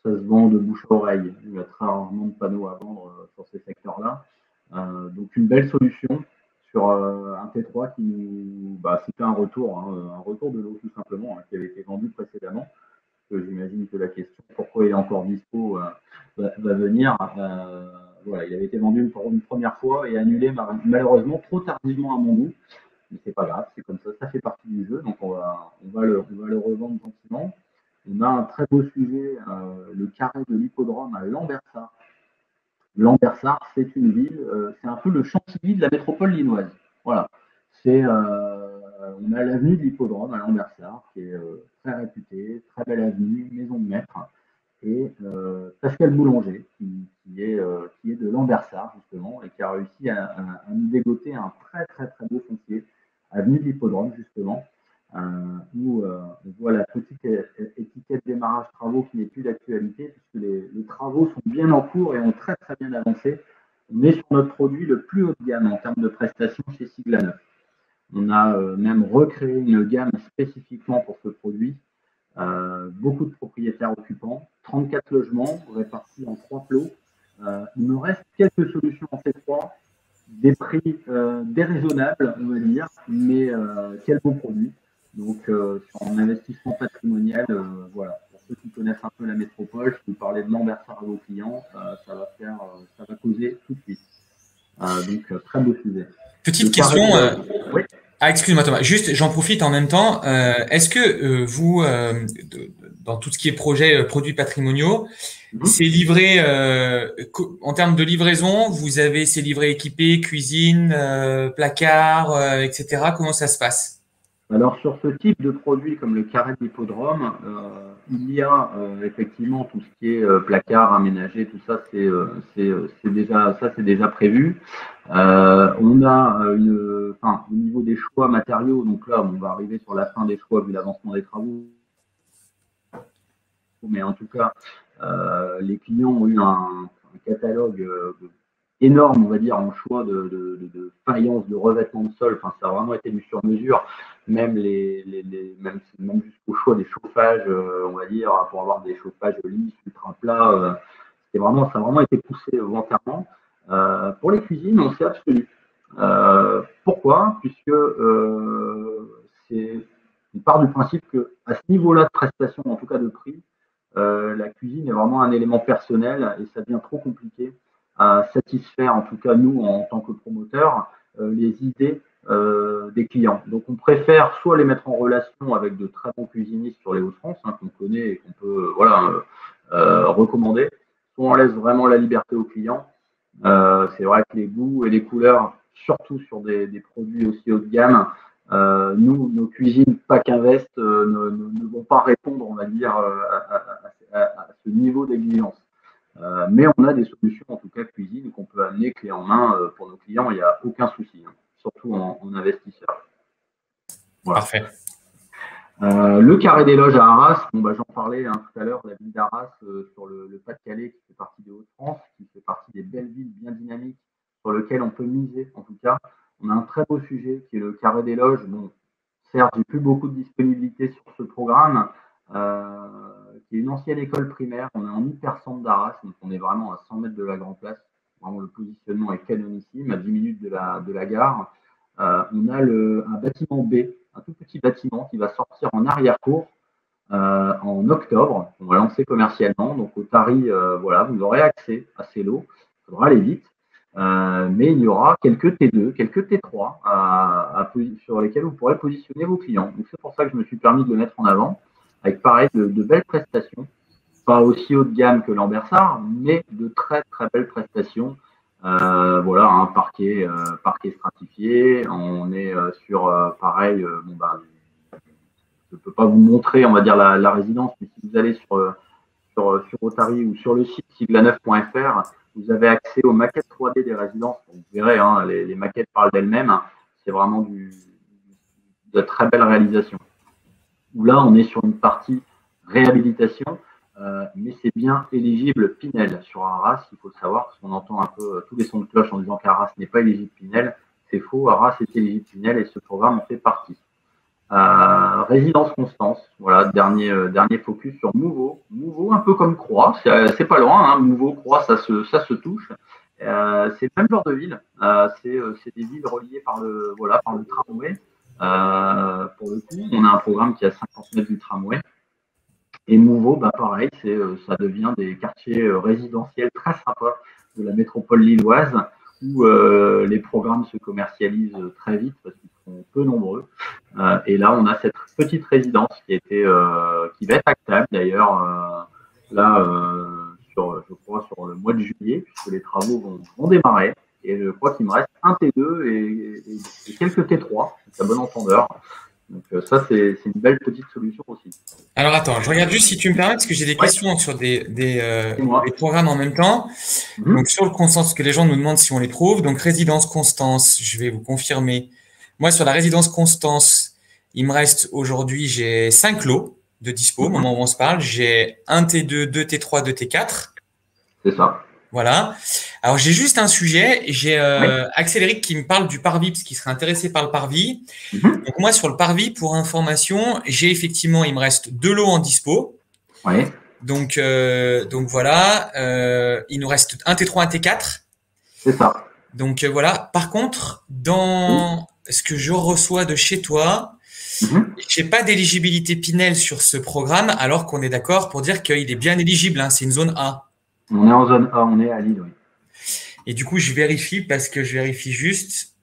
ça se vend de bouche à oreille. Il y a très rarement de panneaux à vendre sur ces secteurs-là. Donc une belle solution sur un T3 c'était un retour de l'eau tout simplement, qui avait été vendu précédemment. J'imagine que la question pourquoi il est encore dispo va venir. Voilà, il avait été vendu une première fois et annulé malheureusement trop tardivement à mon goût. Mais c'est pas grave, c'est comme ça fait partie du jeu, donc on va le revendre gentiment. on a un très beau sujet, le carré de l'hippodrome à Lambersart. Lambersart, c'est une ville, c'est un peu le Chantilly de la métropole lilloise. Voilà. On a l'avenue de l'hippodrome à Lambersart, qui est très réputée, très belle avenue, maison de maître. Et Pascal Boulanger, qui est de Lambersart, justement, et qui a réussi à nous dégoter un très, très, très beau foncier, avenue de l'hippodrome, justement, où on voit la petite étiquette démarrage travaux qui n'est plus d'actualité, puisque les travaux sont bien en cours et ont très, très bien avancé. On est sur notre produit le plus haut de gamme en termes de prestations chez Sigla Neuf. On a même recréé une gamme spécifiquement pour ce produit. Beaucoup de propriétaires occupants, 34 logements répartis en 3 plots. Il me reste quelques solutions en C3, des prix déraisonnables, on va dire, mais quel beau produit. Donc, sur un investissement patrimonial, voilà, pour ceux qui connaissent un peu la métropole, si vous parlez de Lambersart à vos clients, ça va causer tout de suite. Donc, très beau sujet. Petite question. Oui. Ah, excuse-moi Thomas, juste j'en profite en même temps. Est-ce que vous, dans tout ce qui est produits patrimoniaux, c'est livré en termes de livraison, c'est livré équipé, cuisine, placard, etc. Comment ça se passe? Alors sur ce type de produit comme le carré de l'hippodrome, il y a effectivement tout ce qui est placard aménagé, tout ça c'est déjà prévu. On a au niveau des choix matériaux, donc là on va arriver sur la fin des choix vu l'avancement des travaux. Mais en tout cas, les clients ont eu un catalogue énorme, on va dire, en choix de faïence, de revêtement de sol. Enfin, ça a vraiment été du sur-mesure, même jusqu'au choix des chauffages, on va dire, pour avoir des chauffages lisses, ultra plats. Ça a vraiment été poussé volontairement. Pour les cuisines, on s'est abstenu. Pourquoi? Puisque on part du principe qu'à ce niveau-là de prestation, en tout cas de prix, la cuisine est vraiment un élément personnel et ça devient trop compliqué à satisfaire, en tout cas nous, en tant que promoteurs, les idées des clients. Donc on préfère soit les mettre en relation avec de très bons cuisinistes sur les Hauts-de-France, qu'on connaît et qu'on peut recommander, soit on laisse vraiment la liberté aux clients. C'est vrai que les goûts et les couleurs, surtout sur des produits aussi haut de gamme, nos cuisines Pack Invest ne vont pas répondre, on va dire, à ce niveau d'exigence. Mais on a des solutions, en tout cas cuisine, qu'on peut amener clé en main pour nos clients, il n'y a aucun souci, surtout en investisseur. Voilà. Parfait. Le carré des loges à Arras, j'en parlais tout à l'heure, la ville d'Arras sur le Pas-de-Calais qui fait partie des Hauts-de-France, qui fait partie des belles villes bien dynamiques sur lesquelles on peut miser en tout cas. On a un très beau sujet qui est le carré des loges. Bon, certes, j'ai plus beaucoup de disponibilité sur ce programme, qui est une ancienne école primaire. On est en hyper-centre d'Arras, donc on est vraiment à 100 mètres de la Grand Place. Vraiment, le positionnement est canonissime, à 10 minutes de la gare. On a un bâtiment B, un tout petit bâtiment qui va sortir en arrière-cour en octobre. On va lancer commercialement. Donc, au Tari, vous aurez accès à ces lots. Il faudra aller vite. Mais il y aura quelques T2, quelques T3 sur lesquels vous pourrez positionner vos clients. Donc, c'est pour ça que je me suis permis de le mettre en avant, avec pareil de belles prestations. Pas aussi haut de gamme que Lambersart, mais de très, très belles prestations. Un parquet stratifié. On est sur pareil. Je ne peux pas vous montrer, on va dire, la résidence, mais si vous allez sur Otari ou sur le site siglaneuf.fr, vous avez accès aux maquettes 3D des résidences. Vous verrez, les maquettes parlent d'elles-mêmes. C'est vraiment de très belles réalisations. Où là, on est sur une partie réhabilitation. Mais c'est bien éligible Pinel sur Arras, il faut le savoir, parce qu'on entend un peu tous les sons de cloche en disant qu'Arras n'est pas éligible Pinel. C'est faux, Arras est éligible Pinel et ce programme en fait partie. Résidence Constance, voilà, dernier focus sur Mouveau. Mouveau, un peu comme Croix, c'est pas loin, Mouveau, Croix, ça se touche. C'est le même genre de ville, c'est des villes reliées par le tramway. Pour le coup, on a un programme qui a 50 mètres du tramway. Et Mouveau, pareil, ça devient des quartiers résidentiels très sympas de la métropole lilloise où les programmes se commercialisent très vite parce qu'il sont peu nombreux. Et là, on a cette petite résidence qui va être actable d'ailleurs je crois, sur le mois de juillet, puisque les travaux vont démarrer. Et je crois qu'il me reste un T2 et quelques T3, à bon entendeur. Donc ça, c'est une belle petite solution aussi. Alors attends, je regarde juste si tu me permets, parce que j'ai des questions sur des programmes en même temps. Donc sur le Constance, que les gens nous demandent si on les trouve. Donc résidence Constance, je vais vous confirmer. Moi, sur la résidence Constance, il me reste aujourd'hui, j'ai 5 lots de dispo au moment où on se parle. J'ai un T2, 2 T3, 2 T4. C'est ça. Voilà. Alors, j'ai juste un sujet. J'ai Axeléric qui me parle du parvis, parce qu'il serait intéressé par le parvis. Donc, moi, sur le parvis, pour information, j'ai effectivement, il me reste 2 lots en dispo. Oui. Donc voilà. Il nous reste un T3, un T4. C'est ça. Donc, voilà. Par contre, dans ce que je reçois de chez toi, j'ai pas d'éligibilité Pinel sur ce programme, alors qu'on est d'accord pour dire qu'il est bien éligible. Hein, c'est une zone A. On est en zone A, on est à Lille, oui. Et du coup, je vérifie parce que je vérifie juste,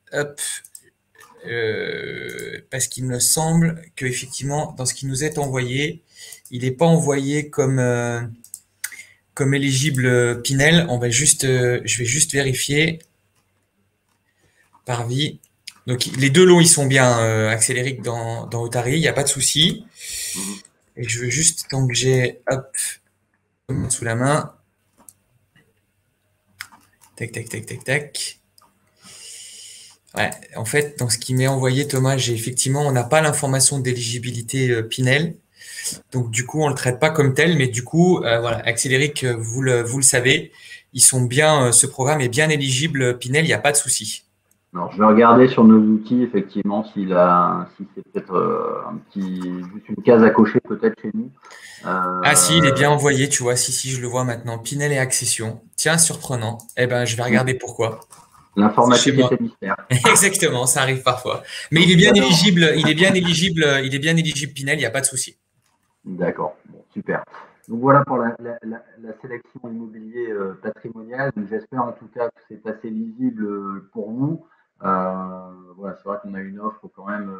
parce qu'il me semble que effectivement, dans ce qui nous est envoyé, il n'est pas envoyé comme éligible Pinel. Je vais juste vérifier par vie. Donc les 2 lots, ils sont bien Axeléric dans Otari, il n'y a pas de souci. Et je veux juste, tant que j'ai sous la main. Tac, tac, tac, tac, tac. Ouais, en fait, dans ce qui m'est envoyé, Thomas, on n'a pas l'information d'éligibilité Pinel. Donc, du coup, on le traite pas comme tel, mais du coup, voilà, Axeléric, vous le savez, ce programme est bien éligible Pinel, il n'y a pas de souci. Alors, je vais regarder sur nos outils, effectivement, si c'est peut-être juste une case à cocher, peut-être chez nous. Ah si, il est bien envoyé, tu vois. Si, je le vois maintenant. Pinel et accession. Tiens, surprenant. Eh ben, je vais regarder pourquoi. L'informatique est un mystère. Exactement, ça arrive parfois. Mais il est bien éligible, Pinel, il n'y a pas de souci. D'accord, bon, super. Donc voilà pour la sélection immobilier patrimoniale. J'espère en tout cas que c'est assez lisible pour vous. Voilà, c'est vrai qu'on a une offre quand même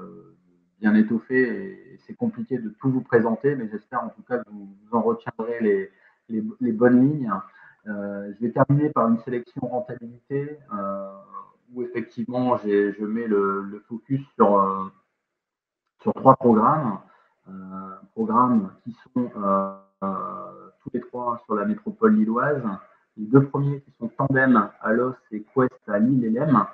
bien étoffée et c'est compliqué de tout vous présenter, mais j'espère en tout cas que vous en retiendrez les bonnes lignes. Je vais terminer par une sélection rentabilité où effectivement je mets le focus sur 3 programmes. Programmes qui sont tous les 3 sur la métropole lilloise. Les 2 premiers qui sont Tandem à Los et Quest à Lille-LM.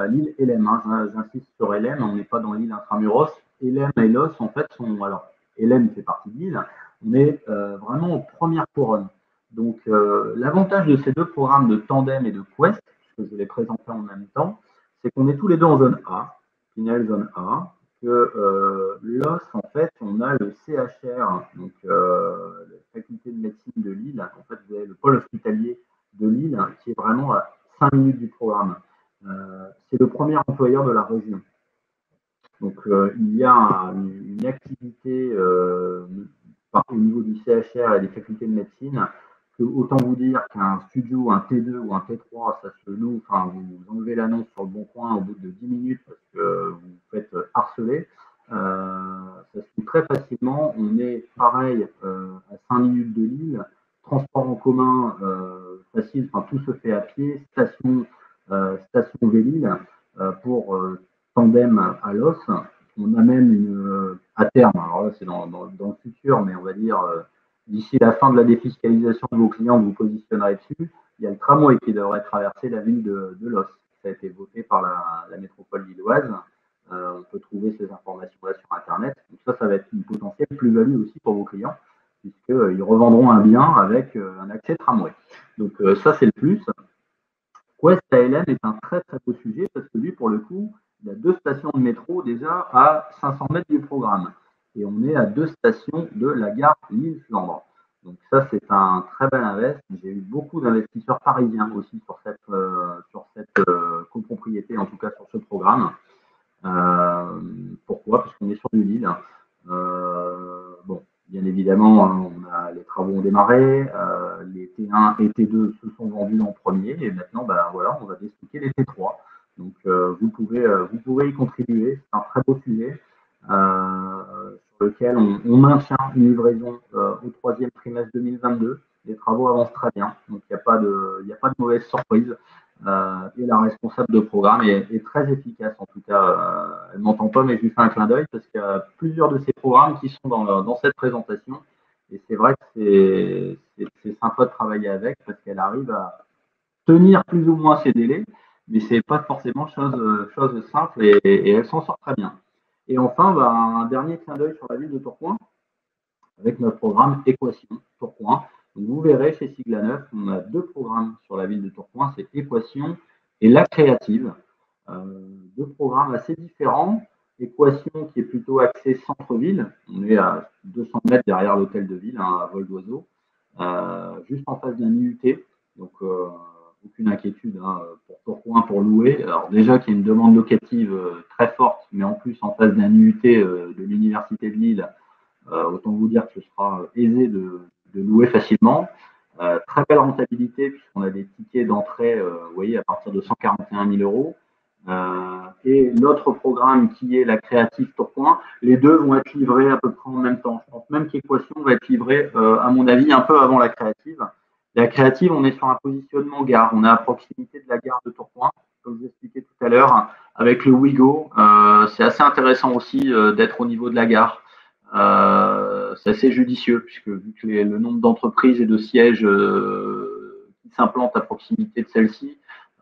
Lille-LM, hein, j'insiste sur LM, on n'est pas dans l'île intramuros. LM et Los, en fait, alors, LM fait partie de l'île, on est vraiment aux premières couronnes. Donc, l'avantage de ces 2 programmes de Tandem et de Quest, que je vais les présenter en même temps, c'est qu'on est tous les 2 en zone A, Pinel zone A, que l'os, en fait, on a le CHR, donc la faculté de médecine de Lille. En fait, vous avez le pôle hospitalier de Lille qui est vraiment à 5 minutes du programme. C'est le premier employeur de la région. Donc, il y a une activité au niveau du CHR et des facultés de médecine que, autant vous dire qu'un studio, un T2 ou un T3, ça se loue, enfin, vous enlevez l'annonce sur le bon coin au bout de 10 minutes parce que vous vous faites harceler. Ça se fait très facilement. On est pareil à 5 minutes de Lille. Transport en commun facile, enfin, tout se fait à pied. Station Vélille pour Tandem à Los. On a même à terme, alors là c'est dans le futur, mais on va dire d'ici la fin de la défiscalisation de vos clients, vous positionnerez dessus. Il y a le tramway qui devrait traverser la ville de Los. Ça a été voté par la métropole lilloise. On peut trouver ces informations-là sur Internet. Donc ça va être une potentielle plus-value aussi pour vos clients, puisqu'ils revendront un bien avec un accès tramway. Donc ça, c'est le plus. Quest ALM est un très très beau sujet parce que lui, pour le coup, il a 2 stations de métro déjà à 500 mètres du programme. Et on est à 2 stations de la gare Lille-Flandre. Donc ça, c'est un très bel invest. J'ai eu beaucoup d'investisseurs parisiens aussi sur cette copropriété, en tout cas sur ce programme. Pourquoi? Parce qu'on est sur du Lille. Bon, bien évidemment, les travaux ont démarré, les T1 et T2 se sont vendus en premier, et maintenant, voilà, on va déstocker les T3. Donc, vous pouvez y contribuer. C'est un très beau sujet sur lequel on maintient une livraison au troisième trimestre 2022. Les travaux avancent très bien, donc il n'y a pas de mauvaise surprise. Et la responsable de programme est très efficace. En tout cas, elle ne m'entend pas, mais je lui fais un clin d'œil parce qu'il y a plusieurs de ces programmes qui sont dans cette présentation. Et c'est vrai que c'est sympa de travailler avec parce qu'elle arrive à tenir plus ou moins ses délais, mais c'est pas forcément chose simple et elle s'en sort très bien. Et enfin, un dernier clin d'œil sur la ville de Tourcoing avec notre programme Équation Tourcoing. Donc, vous verrez chez Sigla 9, on a deux programmes sur la ville de Tourcoing, c'est Équation et La Créative. Deux programmes assez différents. Équation qui est plutôt axée centre-ville, on est à 200 mètres derrière l'hôtel de ville, à vol d'oiseau, juste en face d'un IUT. Donc, aucune inquiétude pour Tourcoing pour louer. Alors déjà qu'il y a une demande locative très forte, mais en plus en face d'un IUT de l'Université de Lille, autant vous dire que ce sera aisé de louer facilement. Très belle rentabilité puisqu'on a des tickets d'entrée, vous voyez, à partir de 141 000 euros. Et l'autre programme qui est la Créative Tourcoing, les deux vont être livrés à peu près en même temps. Je pense même qu'Équation va être livrée, à mon avis, un peu avant la Créative. La Créative, on est sur un positionnement gare. On est à proximité de la gare de Tourcoing, comme je vous expliquais tout à l'heure, avec le Ouigo. C'est assez intéressant aussi d'être au niveau de la gare. C'est assez judicieux, puisque vu que le nombre d'entreprises et de sièges qui s'implantent à proximité de celle-ci,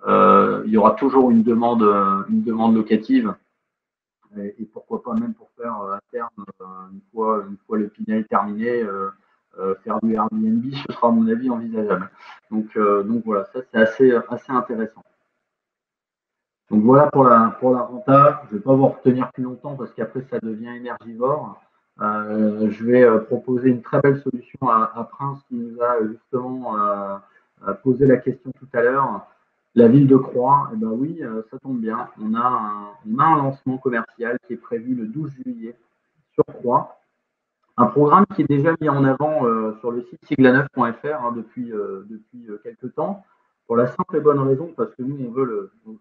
il y aura toujours une demande locative. Et pourquoi pas même pour faire à terme, une fois le Pinel terminé, faire du Airbnb, ce sera à mon avis envisageable. Donc voilà, ça c'est assez intéressant. Donc voilà pour la renta. Je ne vais pas vous retenir plus longtemps parce qu'après ça devient énergivore. Je vais proposer une très belle solution à Prince qui nous a justement posé la question tout à l'heure. La ville de Croix, eh ben oui, ça tombe bien. On a un lancement commercial qui est prévu le 12 juillet sur Croix. Un programme qui est déjà mis en avant sur le site sigla9.fr depuis quelques temps, pour la simple et bonne raison, parce que nous,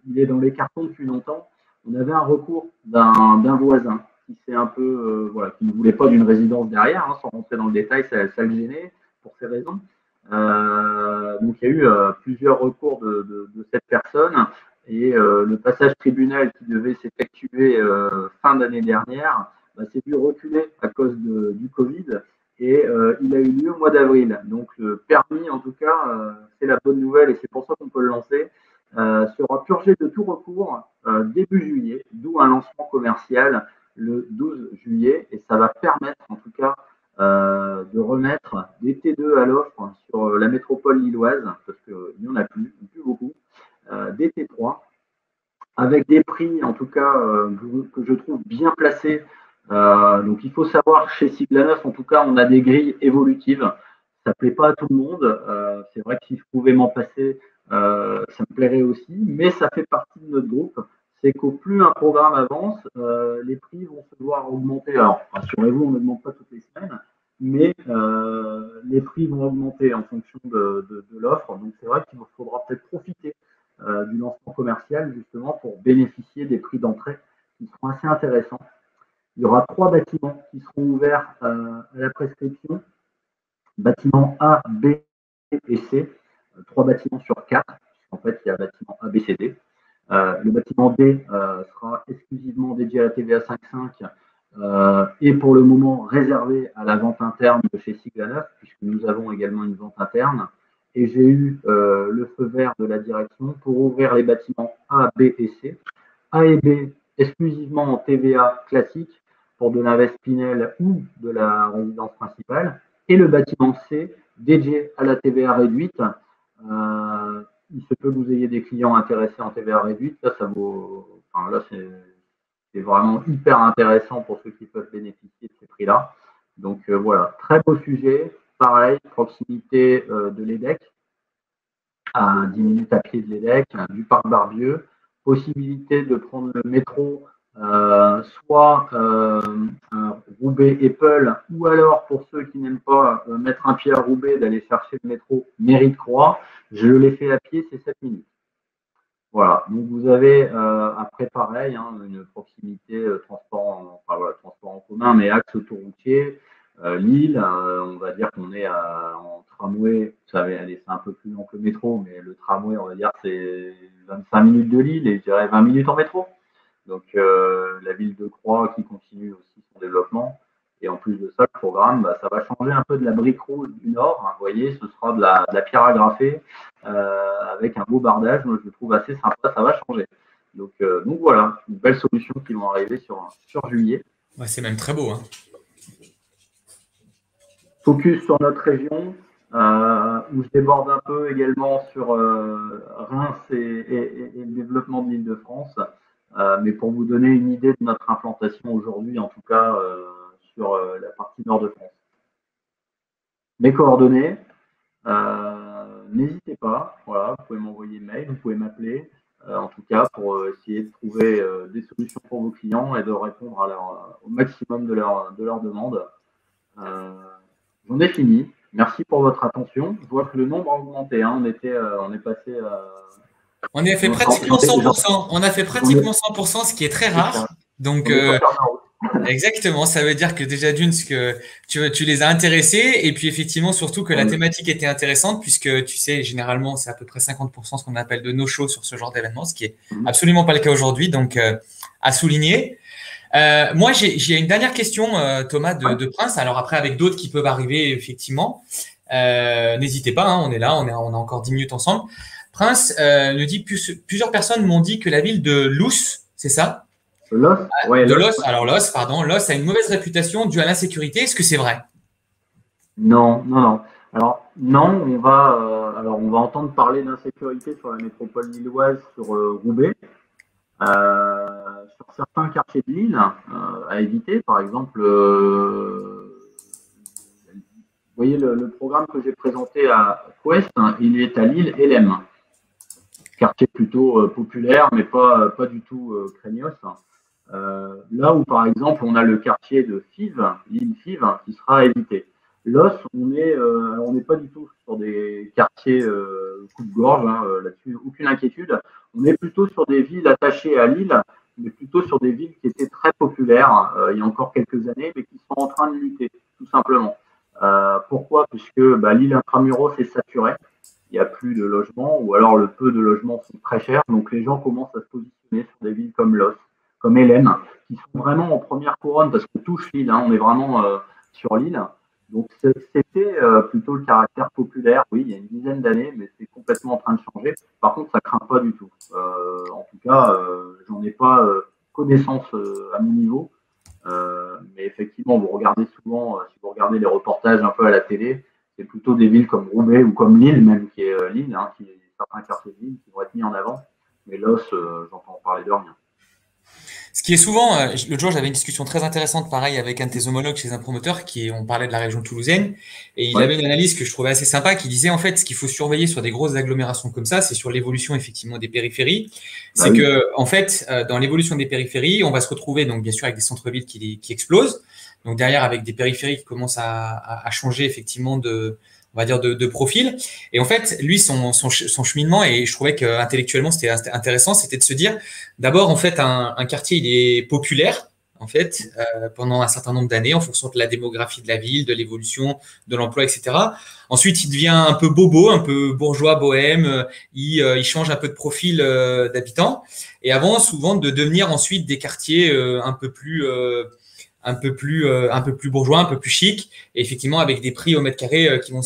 il est dans les cartons depuis longtemps. On avait un recours d'un voisin qui s'est un peu, qui ne voulait pas d'une résidence derrière, sans rentrer dans le détail, ça le gênait pour ces raisons. Donc il y a eu plusieurs recours de cette personne et le passage tribunal qui devait s'effectuer fin d'année dernière s'est vu reculer à cause du Covid et il a eu lieu au mois d'avril. Donc le permis, en tout cas, c'est la bonne nouvelle et c'est pour ça qu'on peut le lancer, sera purgé de tout recours début juillet, d'où un lancement commercial le 12 juillet et ça va permettre en tout cas de remettre des T2 à l'offre sur la métropole lilloise, parce qu'il n'y en a plus beaucoup, des T3, avec des prix en tout cas que je trouve bien placés. Donc il faut savoir chez Sigla 9, en tout cas, on a des grilles évolutives. Ça ne plaît pas à tout le monde. C'est vrai que si je pouvais m'en passer, ça me plairait aussi, mais ça fait partie de notre groupe. C'est qu'au plus un programme avance, les prix vont se voir augmenter. Alors, rassurez-vous, on ne demande pas toutes les semaines, mais les prix vont augmenter en fonction de l'offre. Donc, c'est vrai qu'il faudra peut-être profiter du lancement commercial, justement, pour bénéficier des prix d'entrée qui seront assez intéressants. Il y aura 3 bâtiments qui seront ouverts à la prescription. Bâtiments A, B et C. 3 bâtiments sur 4. En fait, il y a bâtiment A, B, C, D. Le bâtiment D sera exclusivement dédié à la TVA 5.5 et pour le moment réservé à la vente interne de chez Sigla 9, puisque nous avons également une vente interne. Et j'ai eu le feu vert de la direction pour ouvrir les bâtiments A, B et C. A et B exclusivement en TVA classique pour de l'invest Pinel ou de la résidence principale. Et le bâtiment C dédié à la TVA réduite. Il se peut que vous ayez des clients intéressés en TVA réduite. Là, c'est vraiment hyper intéressant pour ceux qui peuvent bénéficier de ces prix-là. Donc voilà, très beau sujet. Pareil, proximité de l'EDEC, à 10 minutes à pied de l'EDEC, du parc Barbieux. Possibilité de prendre le métro, soit Roubaix-Eppel, ou alors pour ceux qui n'aiment pas mettre un pied à Roubaix, d'aller chercher le métro Mairie de Croix. Je l'ai fait à pied, c'est 7 minutes. Voilà, donc vous avez après pareil, hein, une proximité transport en commun, mais axe autoroutier, Lille, on va dire qu'on est en tramway, allez, c'est un peu plus long que le métro, mais le tramway, on va dire, c'est 25 minutes de Lille et je dirais 20 minutes en métro. Donc la ville de Croix qui continue aussi son développement. Et en plus de ça, le programme, bah, ça va changer un peu de la brique rouge du Nord. Hein, vous voyez, ce sera de la pierre agrafée avec un beau bardage. Moi, je le trouve assez sympa. Ça va changer. Donc voilà, une belle solution qui vont arriver sur juillet. Ouais, c'est même très beau. Hein. Focus sur notre région, où je déborde un peu également sur Reims et le développement de l'Île-de-France. Mais pour vous donner une idée de notre implantation aujourd'hui, en tout cas sur la partie nord de France. Mes coordonnées, n'hésitez pas, voilà, vous pouvez m'envoyer mail, vous pouvez m'appeler, en tout cas pour essayer de trouver des solutions pour vos clients et de répondre au maximum de leurs demandes. J'en ai fini. Merci pour votre attention. Je vois que le nombre a augmenté. Hein. On est passé à… On a fait pratiquement 100%. On a fait pratiquement 100%, ce qui est très rare. Donc, exactement. Ça veut dire que déjà d'une, que tu les as intéressés, et puis effectivement surtout que la thématique était intéressante, puisque tu sais, généralement c'est à peu près 50% ce qu'on appelle de no-show sur ce genre d'événement, ce qui est absolument pas le cas aujourd'hui. Donc, à souligner. Moi, j'ai une dernière question, Thomas, de Prince. Alors après, avec d'autres qui peuvent arriver, effectivement, n'hésitez pas. Hein, on est là, on a encore 10 minutes ensemble. Prince nous dit plusieurs personnes m'ont dit que la ville de Los, c'est ça? Los, ouais, de Los. Alors Los, pardon, Los a une mauvaise réputation due à l'insécurité. Est-ce que c'est vrai? Non. Alors non, on va entendre parler d'insécurité sur la métropole lilloise, sur Roubaix. Sur certains quartiers de Lille, à éviter, par exemple, vous voyez le programme que j'ai présenté à Quest, hein, il est à Lille et Lem. Quartier plutôt populaire, mais pas du tout craignos. Là où, par exemple, on a le quartier de Fives, Lille-Fives, qui sera à éviter. Los, on n'est pas du tout sur des quartiers coupe-gorge, hein, là-dessus, aucune inquiétude. On est plutôt sur des villes attachées à Lille, mais plutôt sur des villes qui étaient très populaires il y a encore quelques années, mais qui sont en train de lutter, tout simplement. Pourquoi? Puisque Lille intramuros est saturé, il n'y a plus de logements, ou alors le peu de logements sont très chers, donc les gens commencent à se positionner sur des villes comme Los, comme Hélène, qui sont vraiment en première couronne, parce qu'on touche Lille, hein, on est vraiment sur l'île. Donc c'était plutôt le caractère populaire, oui, il y a une dizaine d'années, mais c'est complètement en train de changer. Par contre, ça craint pas du tout. En tout cas, j'en ai pas connaissance à mon niveau. Mais effectivement, vous regardez souvent, si vous regardez les reportages un peu à la télé, c'est plutôt des villes comme Roubaix ou comme Lille, même qui est Lille, hein, qui est certains quartiers de Lille qui vont être mis en avant. Mais Los, j'entends parler de rien. Ce qui est souvent, l'autre jour, j'avais une discussion très intéressante, pareil, avec un de tes homologues chez un promoteur on parlait de la région toulousaine, et il avait une analyse que je trouvais assez sympa, qui disait, en fait, ce qu'il faut surveiller sur des grosses agglomérations comme ça, c'est sur l'évolution, effectivement, des périphéries. C'est que, en fait, dans l'évolution des périphéries, on va se retrouver, donc, bien sûr, avec des centres-villes qui explosent. Donc, derrière, avec des périphéries qui commencent à changer, effectivement, on va dire de profil. Et en fait, lui, son cheminement, et je trouvais qu'intellectuellement, c'était intéressant, c'était de se dire, d'abord, en fait, un quartier, il est populaire, en fait, pendant un certain nombre d'années, en fonction de la démographie de la ville, de l'évolution, de l'emploi, etc. Ensuite, il devient un peu bobo, un peu bourgeois, bohème, il change un peu de profil d'habitant. Et avant, souvent, de devenir ensuite des quartiers un peu plus bourgeois, un peu plus chic, et effectivement avec des prix au mètre carré qui vont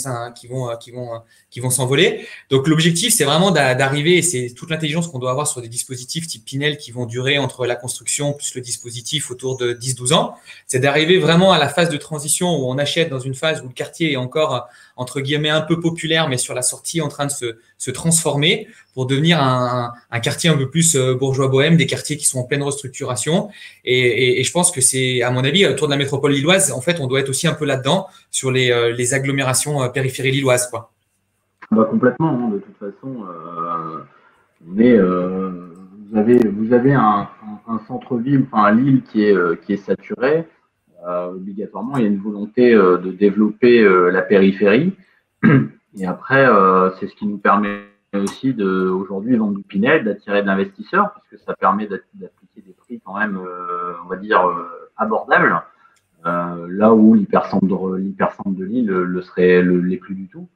s'envoler. Donc l'objectif, c'est vraiment d'arriver, et c'est toute l'intelligence qu'on doit avoir sur des dispositifs type Pinel qui vont durer entre la construction plus le dispositif autour de 10-12 ans, c'est d'arriver vraiment à la phase de transition où on achète dans une phase où le quartier est encore entre guillemets un peu populaire, mais sur la sortie en train de se transformer pour devenir un quartier un peu plus bourgeois bohème, des quartiers qui sont en pleine restructuration. Et je pense que c'est, à mon avis, autour de la métropole lilloise, en fait, on doit être aussi un peu là-dedans sur les agglomérations périphéries lilloises, quoi. Complètement, hein, de toute façon, vous avez un centre-ville, enfin Lille qui est saturé. Obligatoirement, il y a une volonté de développer la périphérie. Et après, c'est ce qui nous permet aussi aujourd'hui vendre du Pinel, d'attirer de l'investisseur, puisque ça permet d'appliquer des prix quand même, on va dire, abordables, là où l'hypercentre de Lille le serait l'est plus du tout.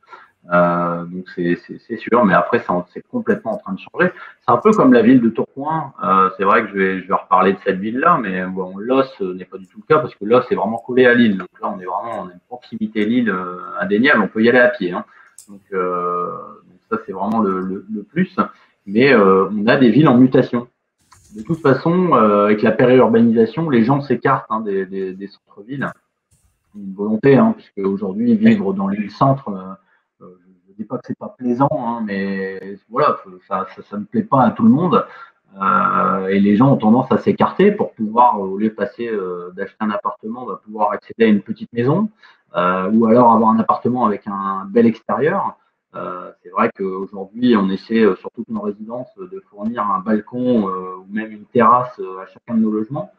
Donc c'est sûr, mais après c'est complètement en train de changer. C'est un peu comme la ville de Tourcoing. C'est vrai que je vais reparler de cette ville-là, mais bon, Los n'est pas du tout le cas parce que Los est vraiment collé à Lille. Donc là, on a une proximité Lille indéniable. On peut y aller à pied. Hein. Donc ça c'est vraiment le plus. Mais on a des villes en mutation. De toute façon, avec la périurbanisation, les gens s'écartent hein, des centres-villes. Une volonté, hein, puisque aujourd'hui vivre dans l'île-centre, je ne dis pas que c'est pas plaisant, hein, mais voilà, ça ne plaît pas à tout le monde. Et les gens ont tendance à s'écarter pour pouvoir, au lieu de passer d'acheter un appartement, va pouvoir accéder à une petite maison, ou alors avoir un appartement avec un bel extérieur. C'est vrai qu'aujourd'hui, on essaie sur toutes nos résidences de fournir un balcon ou même une terrasse à chacun de nos logements,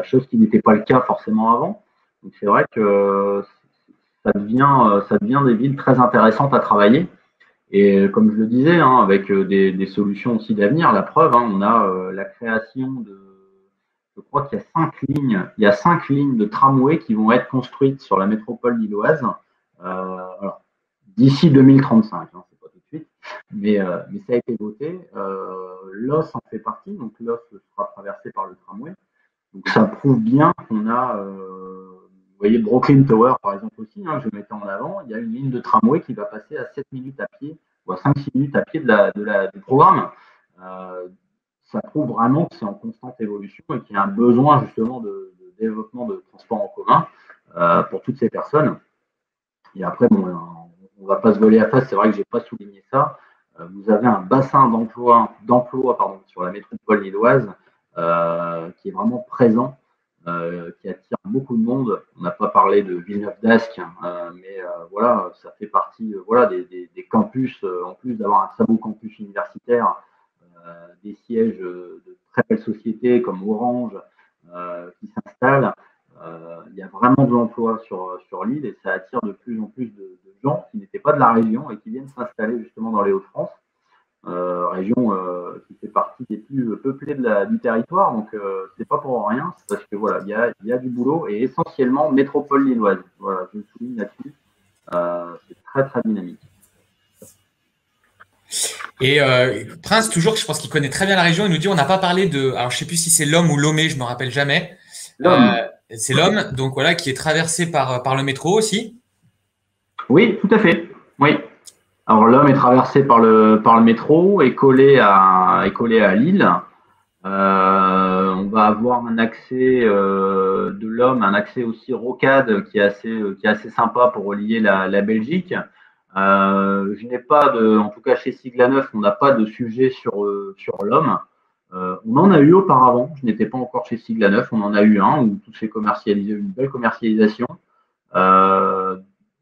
chose qui n'était pas le cas forcément avant. Donc c'est vrai que ça devient des villes très intéressantes à travailler. Et comme je le disais, hein, avec des solutions aussi d'avenir, la preuve, hein, on a la création je crois qu'il y a 5 lignes de tramway qui vont être construites sur la métropole lilloise. D'ici 2035, hein, c'est pas tout de suite, mais ça a été voté. Los en fait partie, donc Los sera traversé par le tramway. Donc ça prouve bien qu'on a, vous voyez Brooklyn Tower par exemple aussi, hein, je mettais en avant, il y a une ligne de tramway qui va passer à 7 minutes à pied, ou à 5-6 minutes à pied du programme. Ça prouve vraiment que c'est en constante évolution et qu'il y a un besoin justement de développement de transport en commun pour toutes ces personnes. Et après, bon, on ne va pas se voler à face, c'est vrai que je n'ai pas souligné ça. Vous avez un bassin d'emploi sur la métropole lilloise qui est vraiment présent, qui attire beaucoup de monde. On n'a pas parlé de Villeneuve-d'Ascq, mais voilà, ça fait partie des campus, en plus d'avoir un très beau campus universitaire, des sièges de très belles sociétés comme Orange qui s'installent. Il y a vraiment de l'emploi sur l'île et ça attire de plus en plus de gens qui n'étaient pas de la région et qui viennent s'installer justement dans les Hauts-de-France. Région qui fait partie des plus peuplées du territoire, donc c'est pas pour rien, c'est parce que voilà, il y a du boulot et essentiellement métropole lilloise. Voilà, je le souligne là-dessus, c'est très très dynamique. Et Prince, toujours, je pense qu'il connaît très bien la région, il nous dit on n'a pas parlé de, alors je sais plus si c'est l'Homme ou Lomé, je me rappelle jamais. C'est l'Homme, donc voilà, qui est traversé par le métro aussi. Oui, tout à fait. Oui. Alors l'Homme est traversé par le métro et collé à Lille. On va avoir un accès de l'Homme, un accès aussi rocade qui est assez sympa pour relier la Belgique. Je n'ai pas en tout cas chez Sigla9, on n'a pas de sujet sur l'Homme. On en a eu auparavant, je n'étais pas encore chez Sigla9, on en a eu un où tout s'est commercialisé, une belle commercialisation.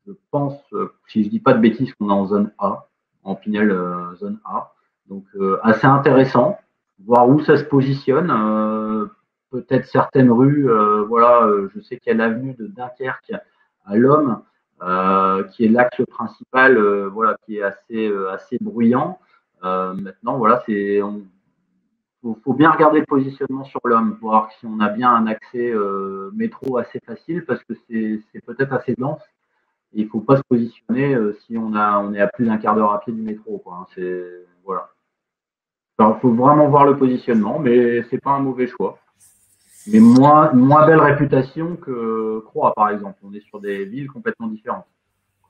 Je pense, si je dis pas de bêtises, qu'on est en zone A, en Pinel zone A. Donc assez intéressant, voir où ça se positionne. Peut-être certaines rues, je sais qu'il y a l'avenue de Dunkerque à l'Homme, qui est l'axe principal, qui est assez bruyant. Maintenant, voilà, faut bien regarder le positionnement sur l'Homme, voir si on a bien un accès métro assez facile, parce que c'est peut-être assez dense. Il ne faut pas se positionner si on est à plus d'un quart d'heure à pied du métro, quoi. Voilà. Alors, il faut vraiment voir le positionnement, mais c'est pas un mauvais choix. Mais moins belle réputation que Croix, par exemple. On est sur des villes complètement différentes.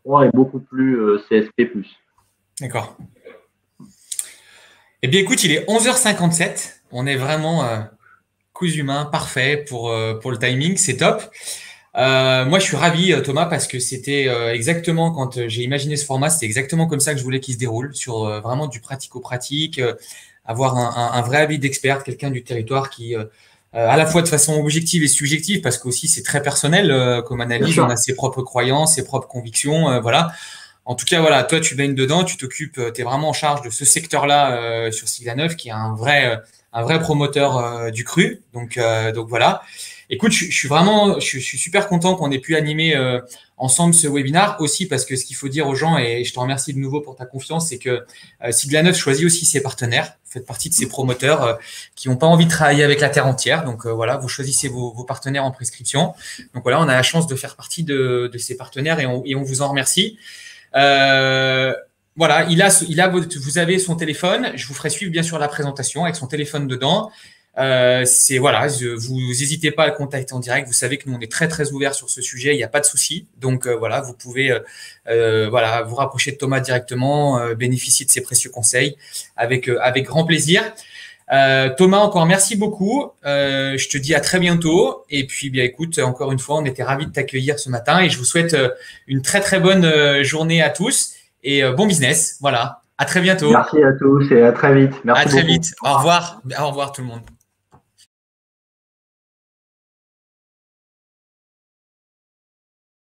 Croix est beaucoup plus CSP+. D'accord. Eh bien, écoute, il est 11h57. On est vraiment cousu humain, parfait pour le timing. C'est top. Moi, je suis ravi, Thomas, parce que c'était exactement quand j'ai imaginé ce format, c'était exactement comme ça que je voulais qu'il se déroule, sur vraiment du pratico-pratique, avoir un vrai avis d'expert, quelqu'un du territoire qui, à la fois de façon objective et subjective, parce qu'aussi c'est très personnel comme analyse, on a ses propres croyances, ses propres convictions, voilà. En tout cas, voilà, toi, tu baignes dedans, tu t'occupes, tu es vraiment en charge de ce secteur-là sur Sigla9, qui est un vrai promoteur du cru. Donc voilà. Écoute, je suis super content qu'on ait pu animer ensemble ce webinaire aussi parce que ce qu'il faut dire aux gens, et je te remercie de nouveau pour ta confiance, c'est que Sigla 9 choisit aussi ses partenaires. Vous faites partie de ces promoteurs qui n'ont pas envie de travailler avec la terre entière. Donc voilà, vous choisissez vos partenaires en prescription. Donc voilà, on a la chance de faire partie de ces partenaires et on vous en remercie. Voilà, vous avez son téléphone. Je vous ferai suivre bien sûr la présentation avec son téléphone dedans. Vous n'hésitez pas à le contacter en direct. Vous savez que nous on est très très ouverts sur ce sujet. Il n'y a pas de souci. Donc voilà, vous pouvez vous rapprocher de Thomas directement, bénéficier de ses précieux conseils avec grand plaisir. Thomas, encore merci beaucoup. Je te dis à très bientôt. Et puis, bien, écoute, encore une fois, on était ravis de t'accueillir ce matin et je vous souhaite une très très bonne journée à tous et bon business. Voilà. À très bientôt. Merci à tous et à très vite. Merci à très beaucoup. vite. Au revoir. Au revoir tout le monde.